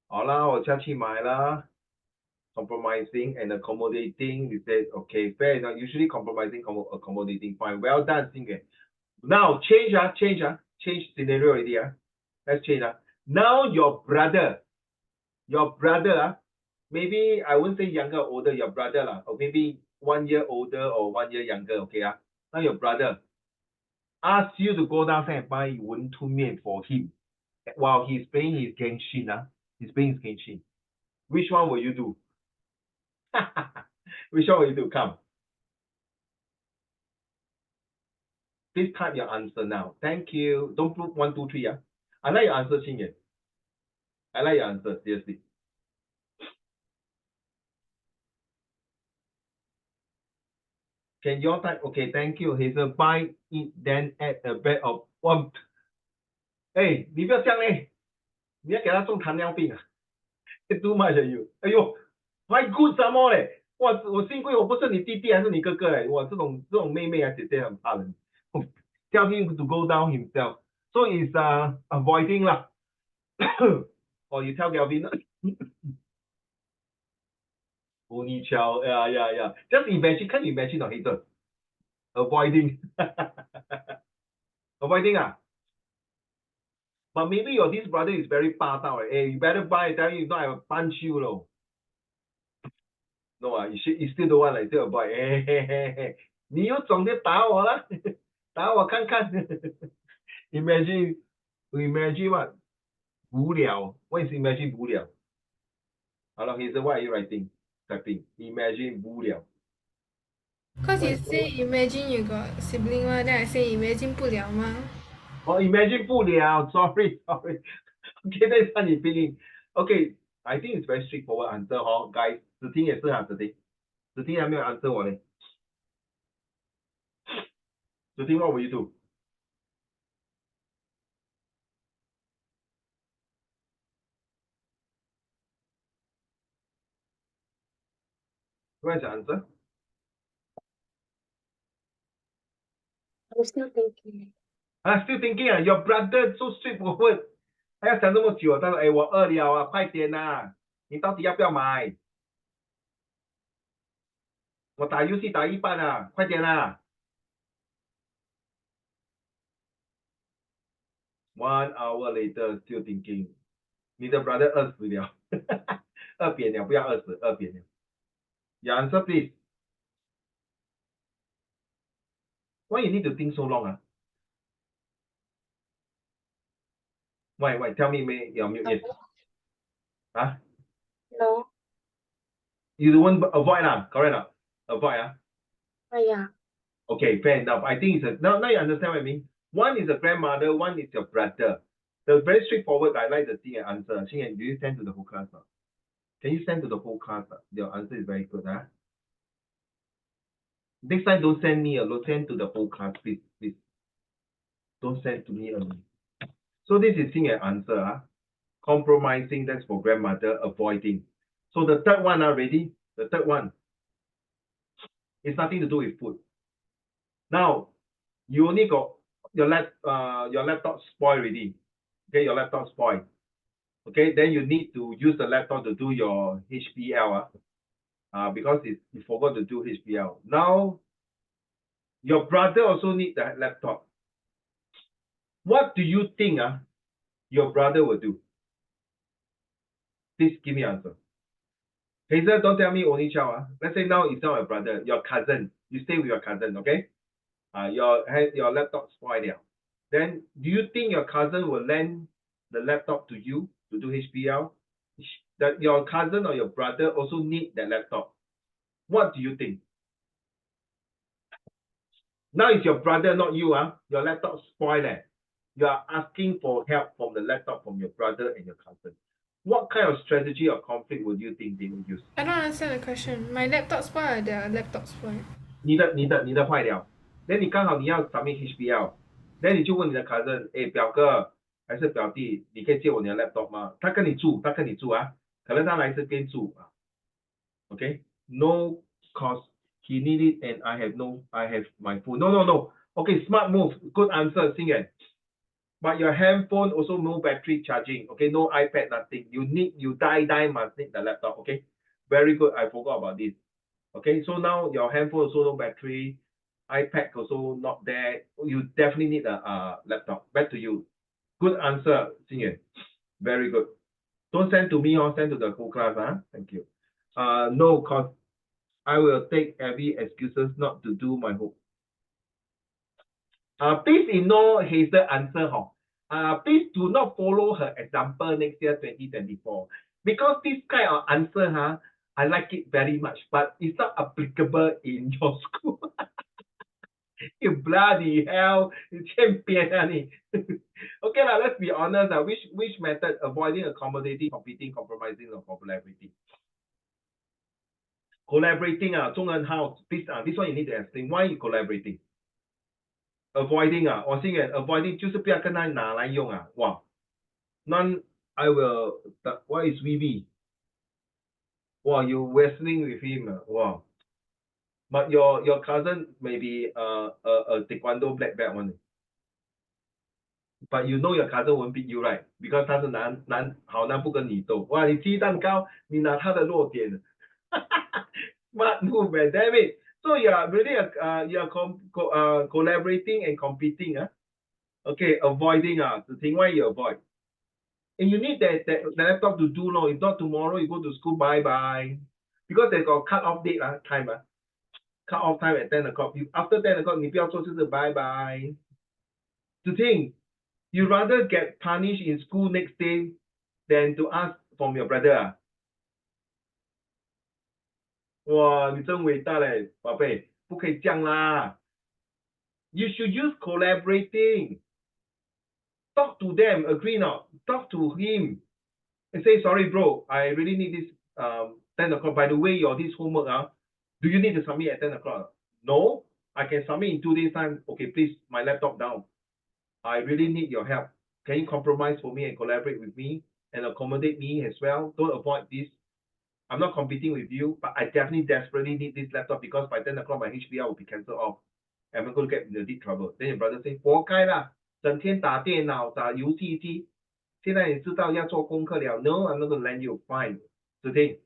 好啦，我下去买啦。Compromising and accommodating, you said, okay, fair enough. Usually compromising, accommodating, fine. Well done, Xing. Now change scenario already. Let's change. Now your brother, maybe I won't say younger or older, your brother or maybe 1 year older or 1 year younger, okay? Now your brother asks you to go downstairs and buy 文吞面 for him while he's paying his Genshin. He's paying his Genshin. Which one will you do? Which one will you do? Come. Please type your answer now. Thank you. Don't put 1, 2, 3. I like your answer, Xingyan. I like your answer, seriously. Can you all type? Okay, thank you. Hazel, buy it, then add a bag of one. 哎，你不要这样嘞！你要给他种糖尿病啊！Too much you. 哎呦 ，my good 什么嘞？哇，我幸亏我不是你弟弟还是你哥哥嘞！哇，这种妹妹啊姐姐很怕人。Tell him to go down himself. So it's avoiding 啦。or you tell Galvin. Only child, yeah. Just imagine, can you imagine on Hazel? Avoiding. Avoiding But maybe your this brother is very far down. Hey, you better buy. I tell you, if not I will punch you, no. No, you still don't want, like, still avoid. Hey. 你有种就打我啦，打我看看。Imagine what? 无聊。What is imagine 无聊？好了 Hazel, what are you writing? Typing. Imagine 无聊。Cause you say imagine you got sibling mah, then I say imagine 不了吗？Imagine 不了。Sorry. Okay, that's how you feeling. Okay, I think it's very straightforward answer, guys. 子婷也是子婷还没有 answer 我呢。子婷 what will you do? What is the answer? I'm still thinking. Still thinking your brother so straightforward. 还要想这么久他说我饿了快点你到底要不要买？我打游戏打一半快点1 hour later still thinking. 你的 brother 饿死了。2扁了，不要20 ，2扁了。Your answer, please. Why you need to think so long? Why? Tell me, your mute yes. Huh? No. You don't want avoid correct Avoid Yeah. Okay, fair enough. I think it's now you understand what I mean. One is a grandmother, one is your brother. The very straightforward. I like the thing and answer. Xingyan, do you send to the whole class? Can you send to the whole class? Your answer is very good. Next time, don't send me alone. Send to the whole class, please. Don't send to me alone. So this is Xingyan answer. Compromising, that's for grandmother. Avoiding. So the third one, ready? The third one. It's nothing to do with food. Now, you only got your laptop spoiled already. Okay, your laptop spoiled. Okay, then you need to use the laptop to do your HBL. Because you forgot to do HBL. Now, your brother also need that laptop. What do you think your brother will do? Please give me an answer. Hazel, don't tell me only child. Let's say now it's not your brother, your cousin. You stay with your cousin, okay? Your laptop spoiled now. Then do you think your cousin will lend the laptop to you to do HBL? That your cousin or your brother also need that laptop. What do you think? Now it's your brother, not you. Your laptop spoiled. You are asking for help from the laptop from your brother and your cousin. What kind of strategy or conflict would you think they will use? I don't understand the question. My laptop spoil or their laptop spoil? 你的坏了， then 你刚好你要 submit HBL， then 你就问你的 cousin， 表哥还是表弟，你可以借我你的 laptop 吗？他跟你住可能他来这边住okay? No cost, he need it and I have my phone. No. Okay, smart move, good answer, Xingyan. But your handphone also no battery charging, okay? No iPad, nothing. You die must need the laptop, okay? Very good, I forgot about this. Okay, so now your handphone also no battery, iPad also not there. You definitely need a laptop. Back to you. Good answer, Xingyan. Very good. Don't send to me or send to the whole class. Thank you. No, cause I will take every excuses not to do my homework. Please ignore Hazel answer. Please do not follow her example next year 2024 because this kind of answer I like it very much, but it's not applicable in your school. You bloody hell, you champion. Okay, let's be honest. Which method? Avoiding, accommodating, competing, compromising, or collaborating? Collaborating, 中文 how? This one you need to explain. Why you collaborating? Avoiding, 我现在 avoiding 就是不要跟他拿来用哇 None, I will. What is VB? Wow, you wrestling with him. Wow. But your cousin may be a taekwondo black belt one. But you know your cousin won't beat you, right? Because 他是好男不跟你斗。哇，你鸡蛋糕，你拿他的弱点。Smart move, man. Damn it. So you are really collaborating and competing. Okay, avoiding. The thing why you avoid. And you need that laptop to do if not tomorrow you go to school, bye. Because they got cut off date time. Cut off time at 10 o'clock. After 10 o'clock, 你不要做就是 bye. To think, you rather get punished in school next day than to ask from your brother. 哇，你真伟大嘞，宝贝，不可以这样啦。You should use collaborating. Talk to them, agree not? Talk to him and say, sorry, bro, I really need this 10 o'clock. By the way, this homework, do you need to submit at 10 o'clock? No, I can submit in 2 days' time. Okay, please, my laptop down. I really need your help. Can you compromise for me and collaborate with me and accommodate me as well? Don't avoid this. I'm not competing with you, but I definitely desperately need this laptop because by 10 o'clock my HBL will be cancelled off. And I'm going to get in deep trouble. Then your brother say, 活该啦，整天打电脑打游戏机，现在你知道要做功课了。No, I'm not going to lend you. Fine. Today,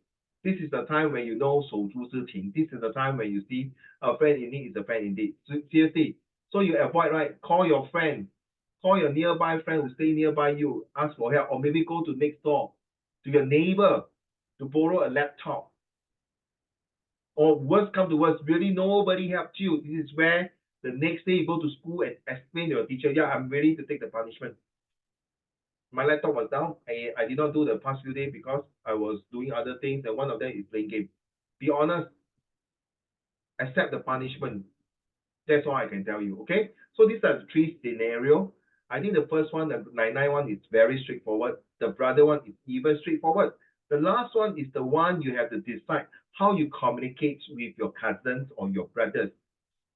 this is the time when you know 手足之情. This is the time when you see a friend in need is a friend indeed. Seriously. So you avoid, right? Call your friend. Call your nearby friend who stay nearby you. Ask for help. Or maybe go to next door to your neighbor. to borrow a laptop. Or worst come to worst, really nobody helped you. This is where the next day you go to school and explain to your teacher, yeah, I'm ready to take the punishment. My laptop was down. I did not do the past few days because I was doing other things, and one of them is playing game. Be honest, accept the punishment. That's all I can tell you. Okay. So these are the three scenarios. I think the first one, the 991, is very straightforward. The brother one is even straightforward. The last one is the one you have to decide how you communicate with your cousins or your brothers.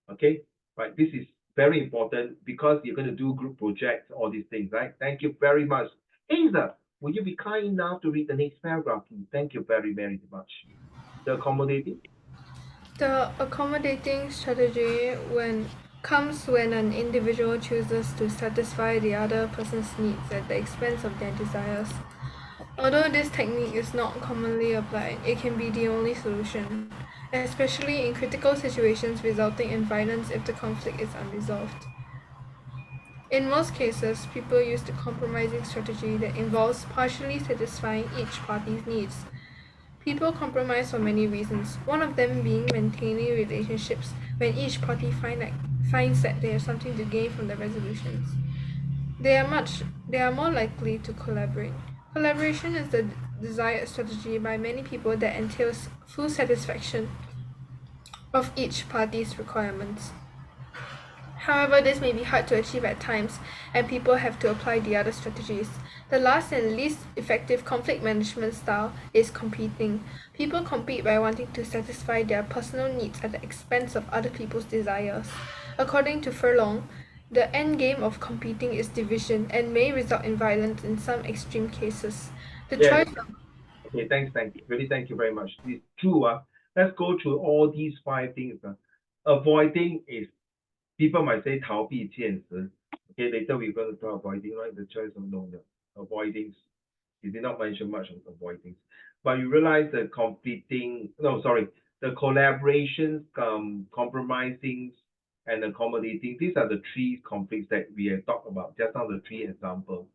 Okay. Right. This is very important because you're going to do group projects, all these things, right? Thank you very much. Asa, will you be kind enough to read the next paragraph, please? Thank you very, very much. The accommodating. The accommodating strategy comes when an individual chooses to satisfy the other person's needs at the expense of their desires. Although this technique is not commonly applied, it can be the only solution, especially in critical situations resulting in violence if the conflict is unresolved. In most cases, people use the compromising strategy that involves partially satisfying each party's needs. People compromise for many reasons, one of them being maintaining relationships when each party finds that they have something to gain from the resolutions. They are more likely to collaborate. Collaboration is the desired strategy by many people that entails full satisfaction of each party's requirements. However, this may be hard to achieve at times, and people have to apply the other strategies. The last and least effective conflict management style is competing. People compete by wanting to satisfy their personal needs at the expense of other people's desires. According to Furlong, the end game of competing is division and may result in violence in some extreme cases. The Yes. choice of Okay, thank you. Really, thank you very much. It's true. Let's go through all these five things. Avoiding is, people might say 逃避现实. Okay, later we're going to talk avoiding, right? The choice of no, avoiding. You did not mention much of avoiding. But you realize the the collaborations, compromising, and accommodating. These are the three conflicts that we have talked about. Just now, the three examples.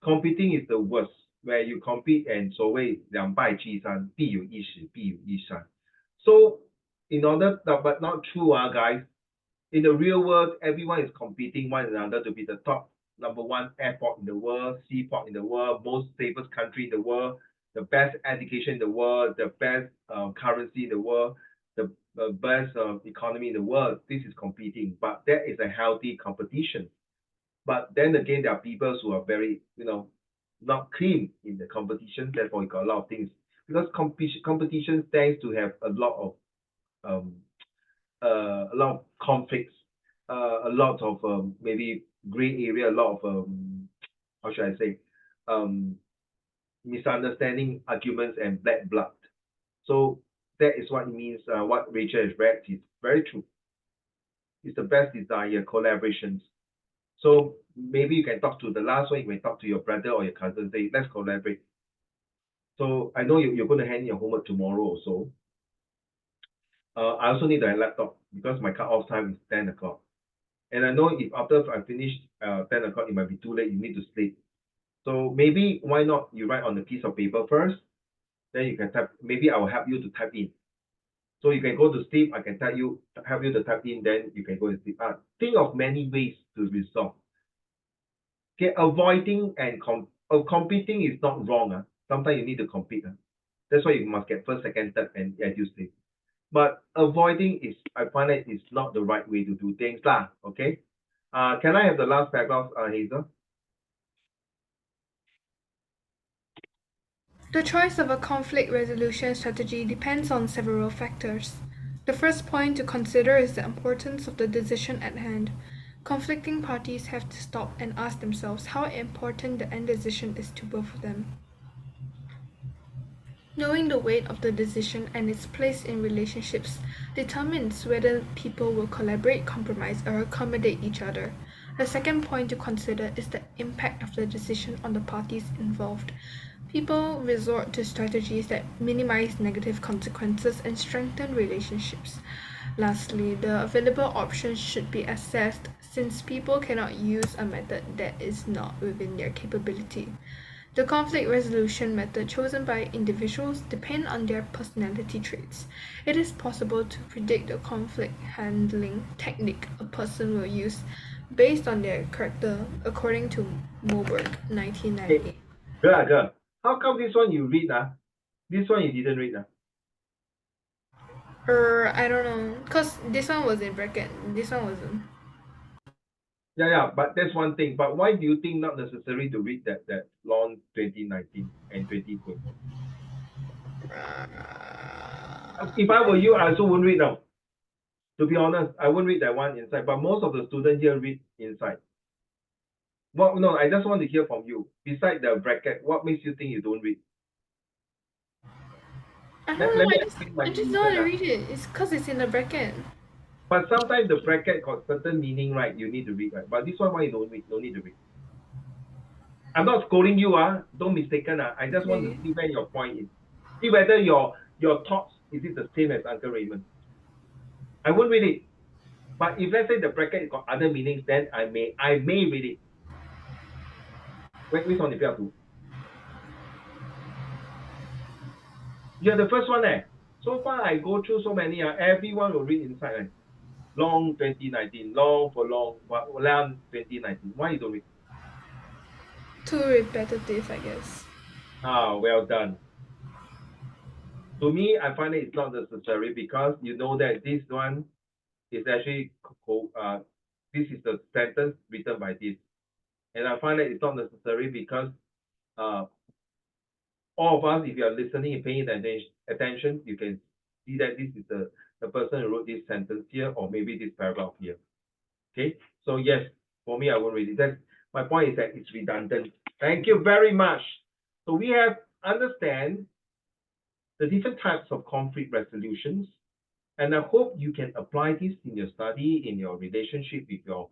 Competing is the worst, where you compete and 所谓两败俱伤，必有一时，必有一伤. So in order, but not true, guys. In the real world, everyone is competing one another to be the top number one airport in the world, seaport in the world, most safest country in the world, the best education in the world, the best currency in the world, the best economy in the world. This is competing, but that is a healthy competition. But then again, there are people who are very, not clean in the competition. Therefore, you got a lot of things, because competition tends to have a lot of conflicts, a lot of maybe gray area, a lot of how should I say, misunderstanding, arguments, and bad blood. So that is what it means. What Rachel has read is very true. It's the best desire, collaborations. So maybe you can talk to the last one, you may talk to your brother or your cousin, say, let's collaborate. So I know you're going to hand your homework tomorrow also. I also need a laptop because my cut-off time is 10 o'clock. And I know if after I finish 10 o'clock, it might be too late, you need to sleep. So maybe why not you write on a piece of paper first, then you can type, maybe I will help you to type in. So you can go to sleep, I can help you to type in, then you can go and sleep. Think of many ways to resolve. Okay, avoiding and competing is not wrong. Sometimes you need to compete. That's why you must get first, second, third, and as you sleep. But avoiding is, I find it is not the right way to do things lah. Okay. Can I have the last paragraph, Hazel? The choice of a conflict resolution strategy depends on several factors. The first point to consider is the importance of the decision at hand. Conflicting parties have to stop and ask themselves how important the end decision is to both of them. Knowing the weight of the decision and its place in relationships determines whether people will collaborate, compromise, or accommodate each other. The second point to consider is the impact of the decision on the parties involved. People resort to strategies that minimize negative consequences and strengthen relationships. Lastly, the available options should be assessed since people cannot use a method that is not within their capability. The conflict resolution method chosen by individuals depend on their personality traits. It is possible to predict the conflict handling technique a person will use based on their character, according to Moberg, 1998. Girl, how come this one you read? This one you didn't read? I don't know, cause this one was in bracket. This one wasn't. Yeah, but that's one thing. But why do you think not necessary to read that long 2019 and 2020? If I were you, I also wouldn't read now. To be honest, I wouldn't read that one inside. But most of the students here read inside. Well, no, I just want to hear from you. Beside the bracket, what makes you think you don't read? I don't Let know. me I explain my just don't want to reason. read it. It's cause it's in the bracket. But sometimes the bracket got certain meaning, right? You need to read, right? But this one, why you don't read? Don't need to read. I'm not scolding you, don't mistaken. I just want to Okay. see where your point is. See whether your thoughts is it the same as Uncle Raymond. I won't read it. But if let's say the bracket got other meanings, then I may read it. Which one 你不要读? You're the first one So far I go through so many everyone will read inside long 2019, long for long, long 2019. Why you don't read? Too repetitive, I guess. Well done. To me, I find it's not necessary because you know that this one is actually this is the sentence written by this, and I find that it's not necessary because all of us, if you are listening and paying attention, you can see that this is the person who wrote this sentence here, or maybe this paragraph here. Okay, so yes, for me, I won't read it. That's my point is that it's redundant. Thank you very much. So we have understand the different types of conflict resolutions, and I hope you can apply this in your study, in your relationship with your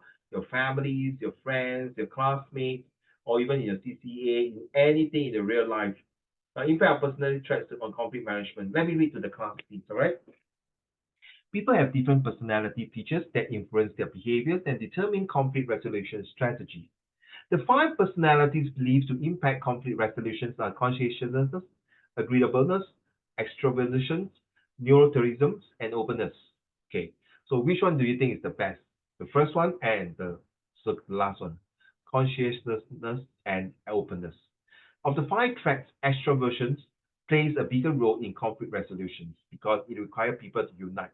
families, your friends, your classmates, or even in your CCA, in anything in the real life. In fact, I personally tried on conflict management. Let me read to the class, please. All right. People have different personality features that influence their behaviors and determine conflict resolution strategies. The 5 personalities believed to impact conflict resolutions are conscientiousness, agreeableness, extroversion, neurotourism, and openness. Okay, so which one do you think is the best? The first one and the last one, conscientiousness and openness. Of the 5 tracks, extroversion plays a bigger role in conflict resolutions because it requires people to unite.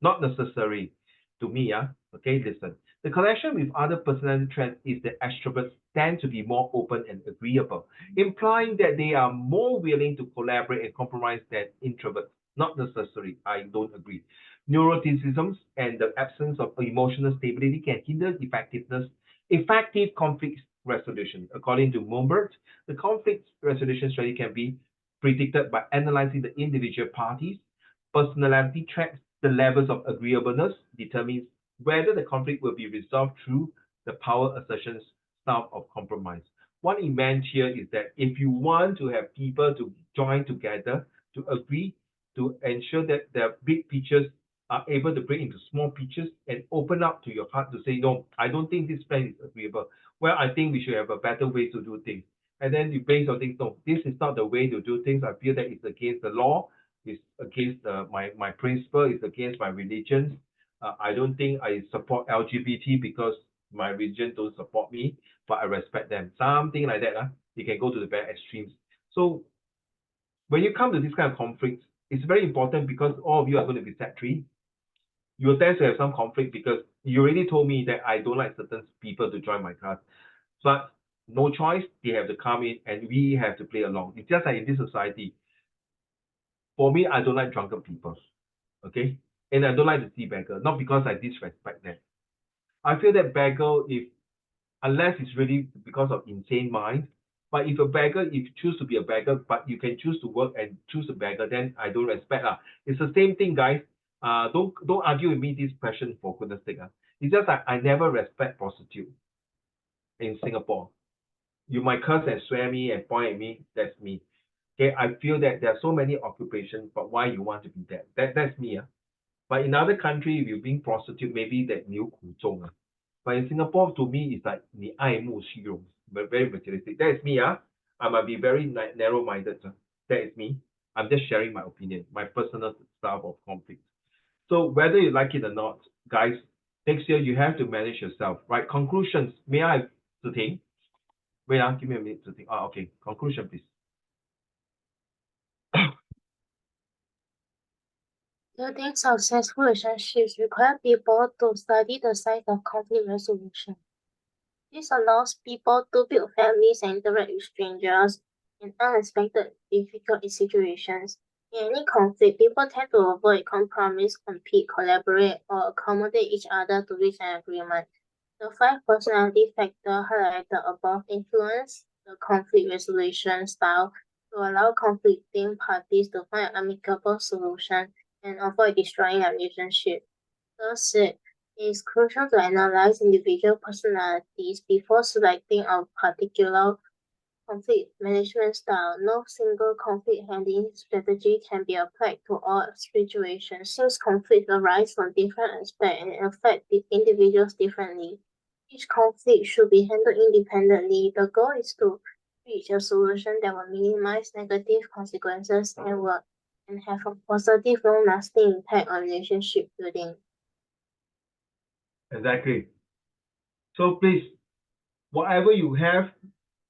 Not necessary to me, okay, listen. The connection with other personality traits is that extroverts tend to be more open and agreeable, implying that they are more willing to collaborate and compromise than introverts. Not necessary, I don't agree. Neuroticism and the absence of emotional stability can hinder effective conflict resolution. According to Moberg, the conflict resolution strategy can be predicted by analyzing the individual parties' personality traits. The levels of agreeableness determines whether the conflict will be resolved through the power assertions style of compromise. What it meant here is that if you want to have people to join together, to agree, to ensure that their big pictures are able to break into small pictures and open up to your heart to say, no, I don't think this plan is agreeable. Well, I think we should have a better way to do things. And then you base on things, no, this is not the way to do things. I feel that it's against the law. Is against my principle, is against my religion. I don't think I support LGBT because my religion don't support me, but I respect them. Something like that. You can go to the very extremes. So when you come to this kind of conflicts, it's very important because all of you are going to be set 3. You will tend to have some conflict because you already told me that I don't like certain people to join my class. But no choice, they have to come in and we have to play along. It's just like in this society, for me, I don't like drunken people, okay? And I don't like to see beggar, not because I disrespect them. I feel that beggar, unless it's really because of insane mind, but if a beggar, if you choose to be a beggar, but you can choose to work and choose a beggar, then I don't respect. It's the same thing, guys. Don't argue with me this question for goodness sake. It's just that I never respect prostitute in Singapore. You might curse and swear me and point at me, that's me. Okay, I feel that there are so many occupations, but why you want to be that? That's me. But in other country, if you're being prostitute, maybe that 牛苦衷. But in Singapore, to me, it's like 你爱慕虚荣, but very materialistic. That is me. I might be very narrow-minded. That is me. I'm just sharing my opinion, my personal style of conflict. So whether you like it or not, guys, next year you have to manage yourself, right? Conclusions. May I to think? Wait, give me a minute to think. Okay. Conclusion, please. Building successful relationships require people to study the science of conflict resolution. This allows people to build families and interact with strangers in unexpected, difficult situations. In any conflict, people tend to avoid compromise, compete, collaborate, or accommodate each other to reach an agreement. The 5 personality factors highlighted above influence the conflict resolution style to allow conflicting parties to find an amicable solution and avoid destroying a relationship. Thus, it is crucial to analyze individual personalities before selecting a particular conflict management style. No single conflict handling strategy can be applied to all situations since conflicts arise from different aspects and affect the individuals differently. Each conflict should be handled independently. The goal is to reach a solution that will minimize negative consequences and have a positive long-lasting impact on relationship building. Exactly. So please, whatever you have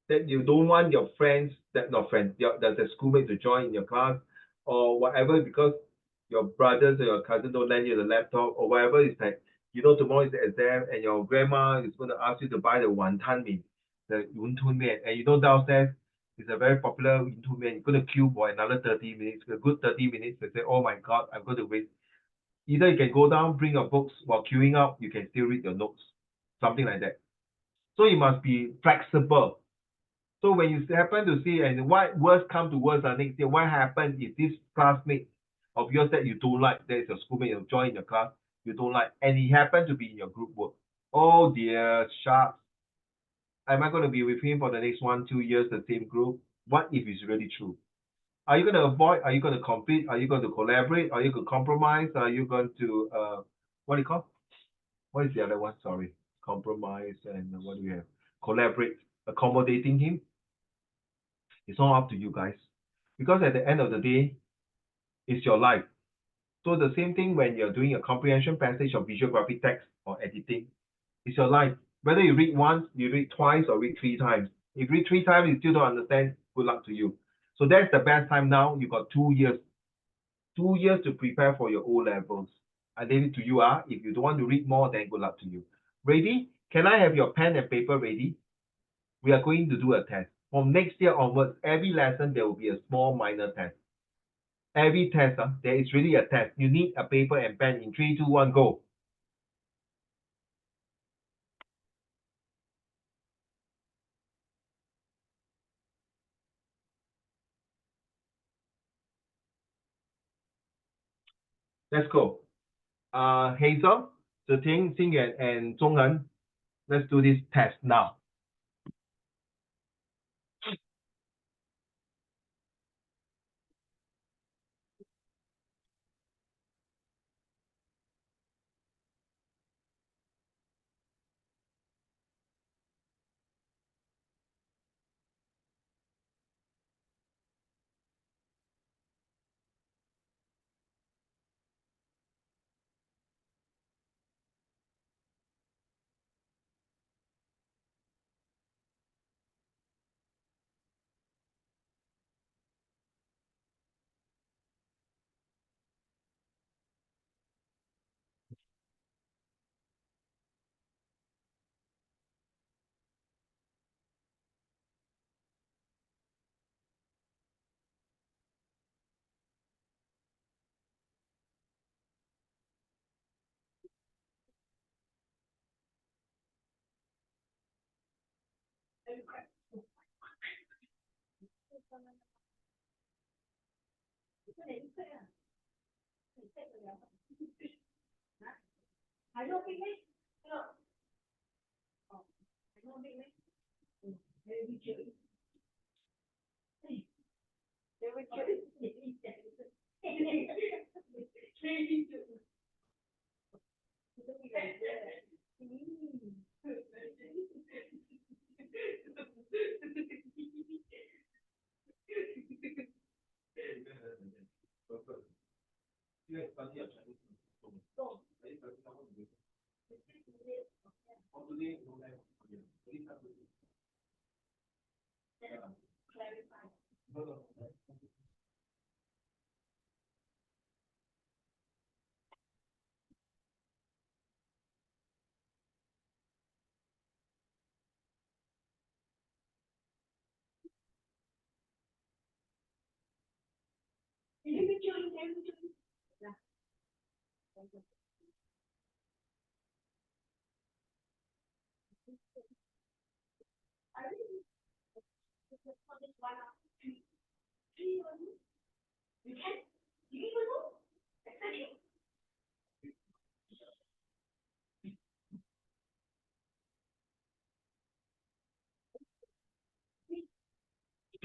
that you don't want your friends, the schoolmate to join in your class, or whatever, because your brothers or your cousin don't lend you the laptop or whatever, it's like, tomorrow is the exam and your grandma is going to ask you to buy the wanton mee, the yuntun mian, and downstairs it's a very popular yuntun mian. You're going to queue for another 30 minutes, a good 30 minutes, to say, oh my God, I'm going to wait. Either you can go down, bring your books while queuing up, you can still read your notes, something like that. So you must be flexible. So when you happen to see, and what worst come to worst next year, what happens if this classmate of yours that you don't like, that is your schoolmate, you join your class, you don't like, and he happened to be in your group work. Oh dear, sharks. Am I going to be with him for the next 1-2 years, the same group? What if it's really true? Are you going to avoid? Are you going to compete? Are you going to collaborate? Are you going to compromise? Are you going to, what do you call? What is the other one? Sorry. Compromise and what do you have? Collaborate, accommodating him. It's all up to you guys. Because at the end of the day, it's your life. So the same thing when you're doing a comprehension passage of visual graphic text or editing, it's your life. Whether you read once, you read twice, or read 3 times. If you read 3 times, you still don't understand, good luck to you. So that's the best time now. You got 2 years. 2 years to prepare for your O levels. I leave it to you. If you don't want to read more, then good luck to you. Ready? Can I have your pen and paper ready? We are going to do a test. From next year onwards, every lesson there will be a small minor test. Every test, there is really a test. You need a paper and pen in 3, 2, 1, go. Let's go. Hazel, Zhiting, Xingyuan, and Zhonghen, let's do this test now.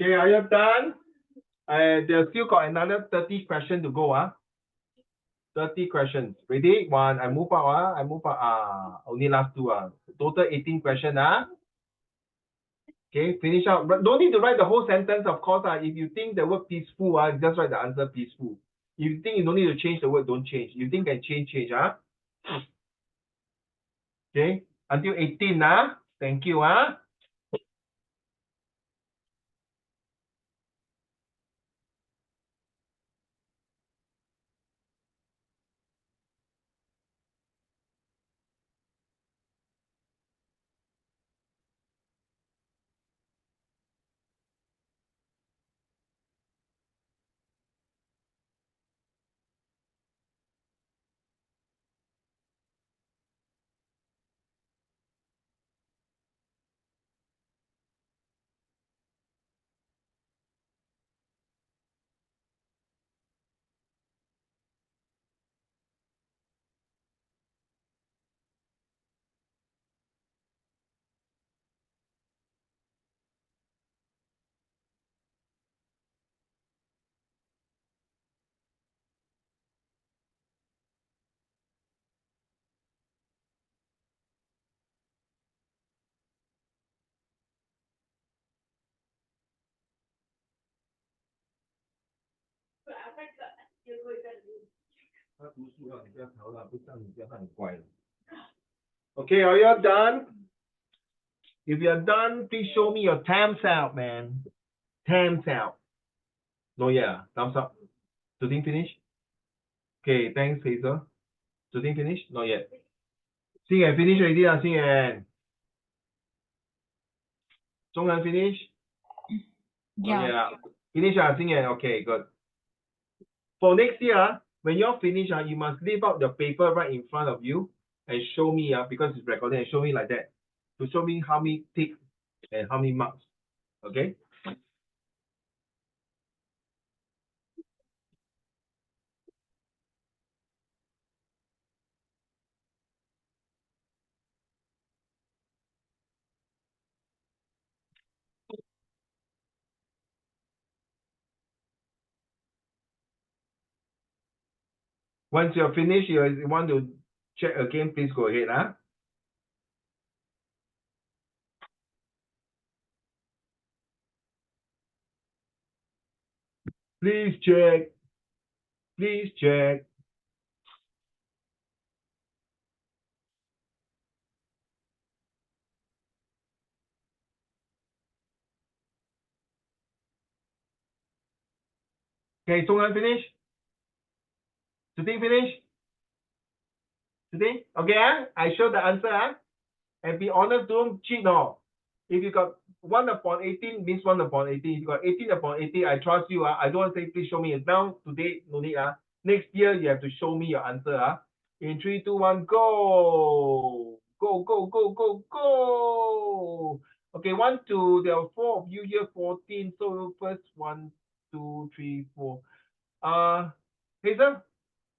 Okay, are you done? There's still got another 30 questions to go. 30 questions. Ready? One, I move out. I move out. Only last two. Total 18 questions. Okay, finish out. But don't need to write the whole sentence, of course. If you think the word peaceful, just write the answer peaceful. If you think you don't need to change the word, don't change. You think can change. Okay, until 18. Thank you. Okay, are you done? If you're done, please show me your thumbs out, man. Thumbs out. No, yeah, thumbs up. Shooting finish? Okay, thanks, Hazel. Shooting finish? Not yet. Xing Yan finish already, Xing Yan. Zhonghan finish? Yeah. Yeah. Finish, Xing Yan. Okay, good. For next year, when you're finished, you must leave out the paper right in front of you and show me, because it's recorded, and show me like that. To show me how many tick and how many marks. Okay? Once you're finished, you want to check again, please go ahead. Please check. Please check. Okay, Zhonghan finish? Today finish? Today? Okay, I show the answer, and be honest, don't cheat, no. If you got 1 upon 18, means 1 upon 18. If you got 18 upon 18, I trust you. I don't want to say, please show me. Now, today, no need. Next year, you have to show me your answer. In 3, 2, 1, go. Go, go, go, go, go. Okay, 1, 2, there are 4 of you here, 14. So first 1, 2, 3, 4. Hazel,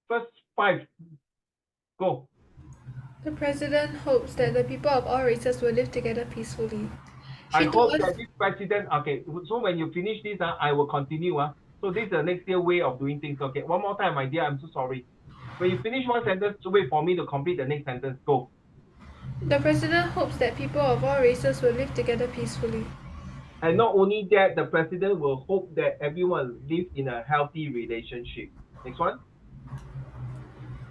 first 5. Go. The president hopes that the people of all races will live together peacefully. I She told hope us that this president, okay, so when you finish this, I will continue. So this is the next year way of doing things. Okay, one more time, my dear, I'm so sorry. When you finish one sentence, wait for me to complete the next sentence. Go. the president hopes that people of all races will live together peacefully. And not only that, the president will hope that everyone live in a healthy relationship. Next one.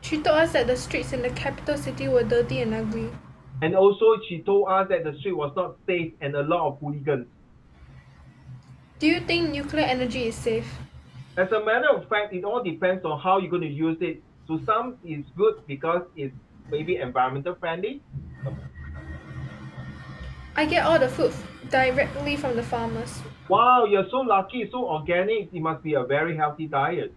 She told us that the streets in the capital city were dirty and ugly. And also, she told us that the street was not safe and a lot of hooligans. Do you think nuclear energy is safe? As a matter of fact, it all depends on how you're going to use it. To some, it's good because it's maybe environmental friendly. I get all the food directly from the farmers. Wow, you're so lucky, so organic. It must be a very healthy diet.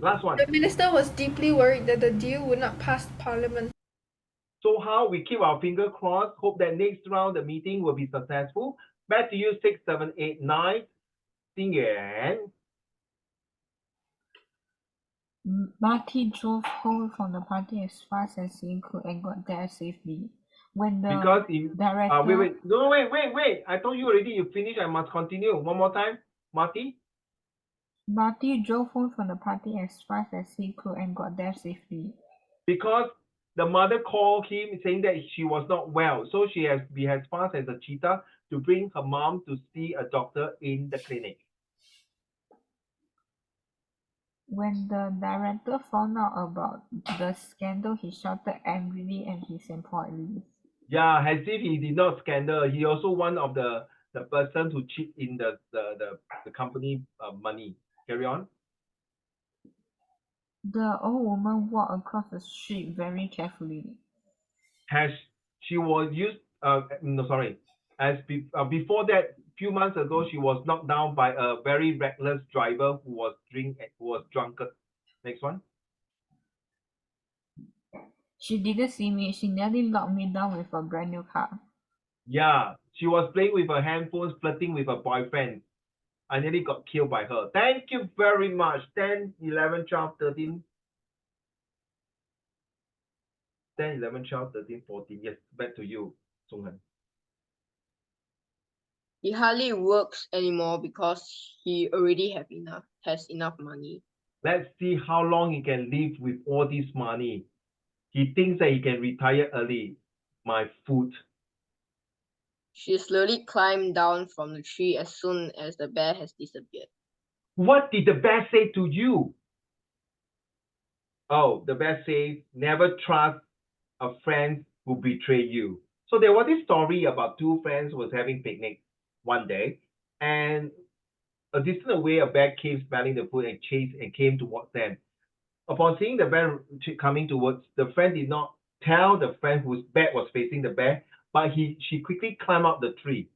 Last one. The minister was deeply worried that the deal would not pass Parliament. So how we keep our finger crossed, hope that next round the meeting will be successful. Back to you, 6, 7, 8, 9. Xing Yuan. Marty drove home from the party as fast as he could and got there safely. When the Because if director wait. I told you already. You finish. I must continue. One more time, Marty. Marty drove home from the party as fast as he could and got there safely. Because the mother called him saying that she was not well, so she has to be as fast as a cheetah to bring her mom to see a doctor in the clinic. When the director found out about the scandal, he shouted angrily at his employees. Yeah, as if he did not scandal. He also one of the person who cheat in the company money. Carry on. The old woman walked across the street very carefully. Has she was used no sorry as before that few months ago she was knocked down by a very reckless driver who was drunk. Next one. She didn't see me. She nearly knocked me down with a brand new car. Yeah, she was playing with her handphones, flirting with her boyfriend. I nearly got killed by her. Thank you very much. 10, 11, 12, 13. 10, 11, 12, 13, 14. Yes, back to you, Songhan. He hardly works anymore because he already has enough money. Let's see how long he can live with all this money. He thinks that he can retire early. My foot. She slowly climbed down from the tree as soon as the bear has disappeared. What did the bear say to you? Oh, the bear says, never trust a friend who betray you. So there was this story about two friends was having picnic one day, and a distance away, a bear came smelling the food and chased and came towards them. Upon seeing the bear coming towards, the friend did not tell the friend whose back was facing the bear, but she quickly climbed up the tree.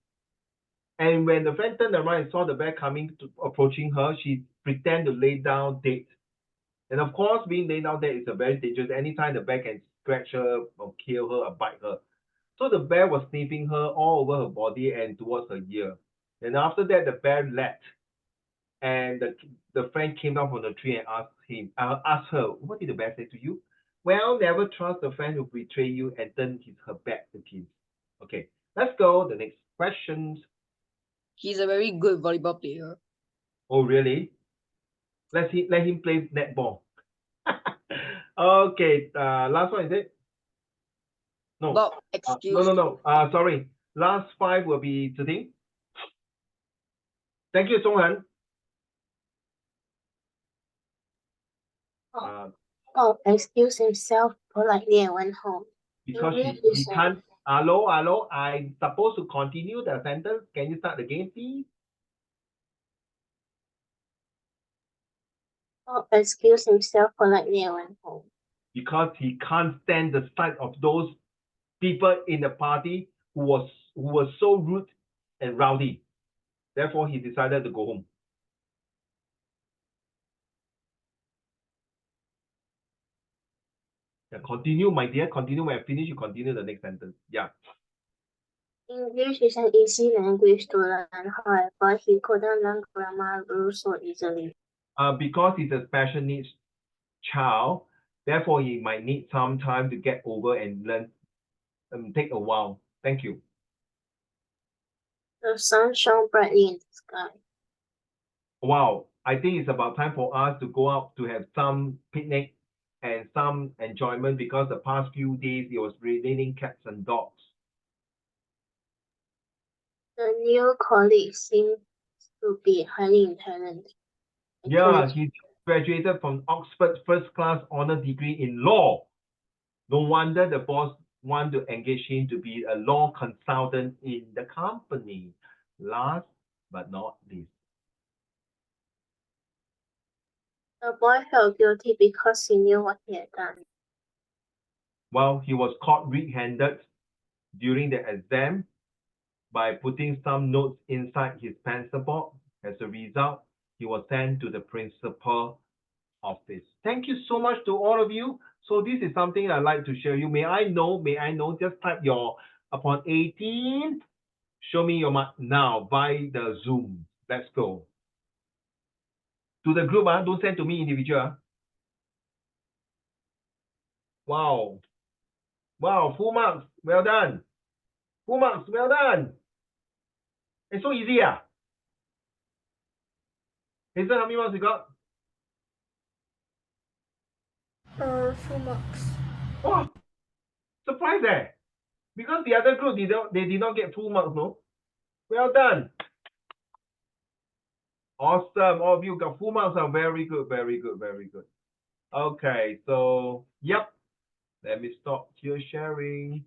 And when the friend turned around and saw the bear approaching her, she pretended to lay down dead. And of course, being laid down dead is a very dangerous. Anytime the bear can scratch her or kill her or bite her. So the bear was sniffing her all over her body and towards her ear. And after that, the bear left. And the friend came down from the tree and asked her, what did the bear say to you? Well, never trust a friend who betray you and turn her back against. Okay, let's go. The next questions. He's a very good volleyball player. Oh, really? Let him play netball. Okay, last one is it? No. Bob, excuse No. Sorry. Last 5 will be today. Thank you, Songhan. Bob excused himself politely and went home. Because English he is can't. Hello. I'm supposed to continue the sentence. Can you start again, please? Bob excused himself politely and went home. Because he can't stand the sight of those people in the party who was so rude and rowdy. Therefore, he decided to go home. Yeah, continue, my dear. Continue. When I finish, you continue the next sentence. Yeah. English is an easy language to learn, however, he couldn't learn grammar rules so easily. Because he's a special needs child, therefore he might need some time to get over and learn. Take a while. Thank you. The sun shone brightly in the sky. Wow, I think it's about time for us to go out to have some picnic and some enjoyment because the past few days it was raining cats and dogs. The new colleague seemed to be highly intelligent. Yeah, he graduated from Oxford first class honor degree in law. No wonder the boss wanted to engage him to be a law consultant in the company. Last but not least. The boy felt guilty because he knew what he had done. Well, he was caught red-handed during the exam by putting some notes inside his pencil box. As a result, he was sent to the principal office. Thank you so much to all of you. So this is something I'd like to share you. May I know, just type your upon 18. Show me your mark now by the Zoom. Let's go. To the group, don't send to me individual. Wow. Wow, full marks. Well done. Full marks. Well done. It's so easy. Hazel, how many marks you got? Full marks. Oh, surprised there. Because the other group, they did not get full marks, no? Well done. Awesome. All of you got full marks. Are very good, very good, very good. Okay, so, yep. Let me stop here sharing.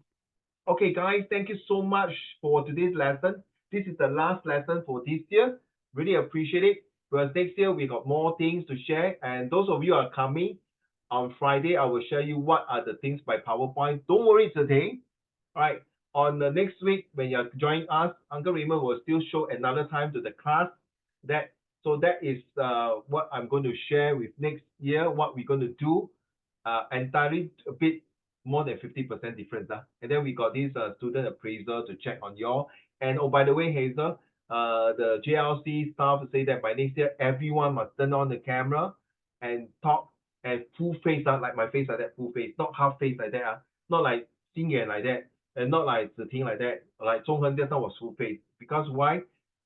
Okay, guys, thank you so much for today's lesson. This is the last lesson for this year. Really appreciate it. Because next year, we got more things to share. And those of you who are coming on Friday, I will share you what are the things by PowerPoint. Don't worry today. All right. On the next week, when you're joining us, Uncle Raymond will still show another time to the class. So that is what I'm going to share with next year, what we're going to do. Entirely a bit more than 50% difference. And then we got this student appraisal to check on y'all. And oh, by the way, Hazel, the JLC staff say that by next year, everyone must turn on the camera and talk and full face, like my face like that, full face, not half face like that, not like Xingyan like that, and not like Ziting like that, like Zhonghen just now was full face. Because why?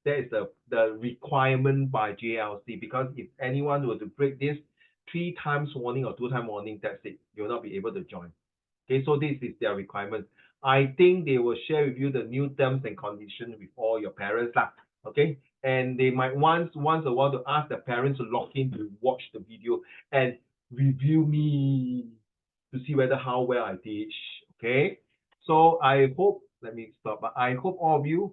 That is the requirement by JLC. Because if anyone were to break this, 3 times warning or 2 times warning, that's it. You'll not be able to join. Okay, so this is their requirement. I think they will share with you the new terms and conditions with all your parents. Okay, and they might once a while to ask the parents to log in to watch the video and review me to see whether how well I teach. Okay, so I hope, let me stop, but I hope all of you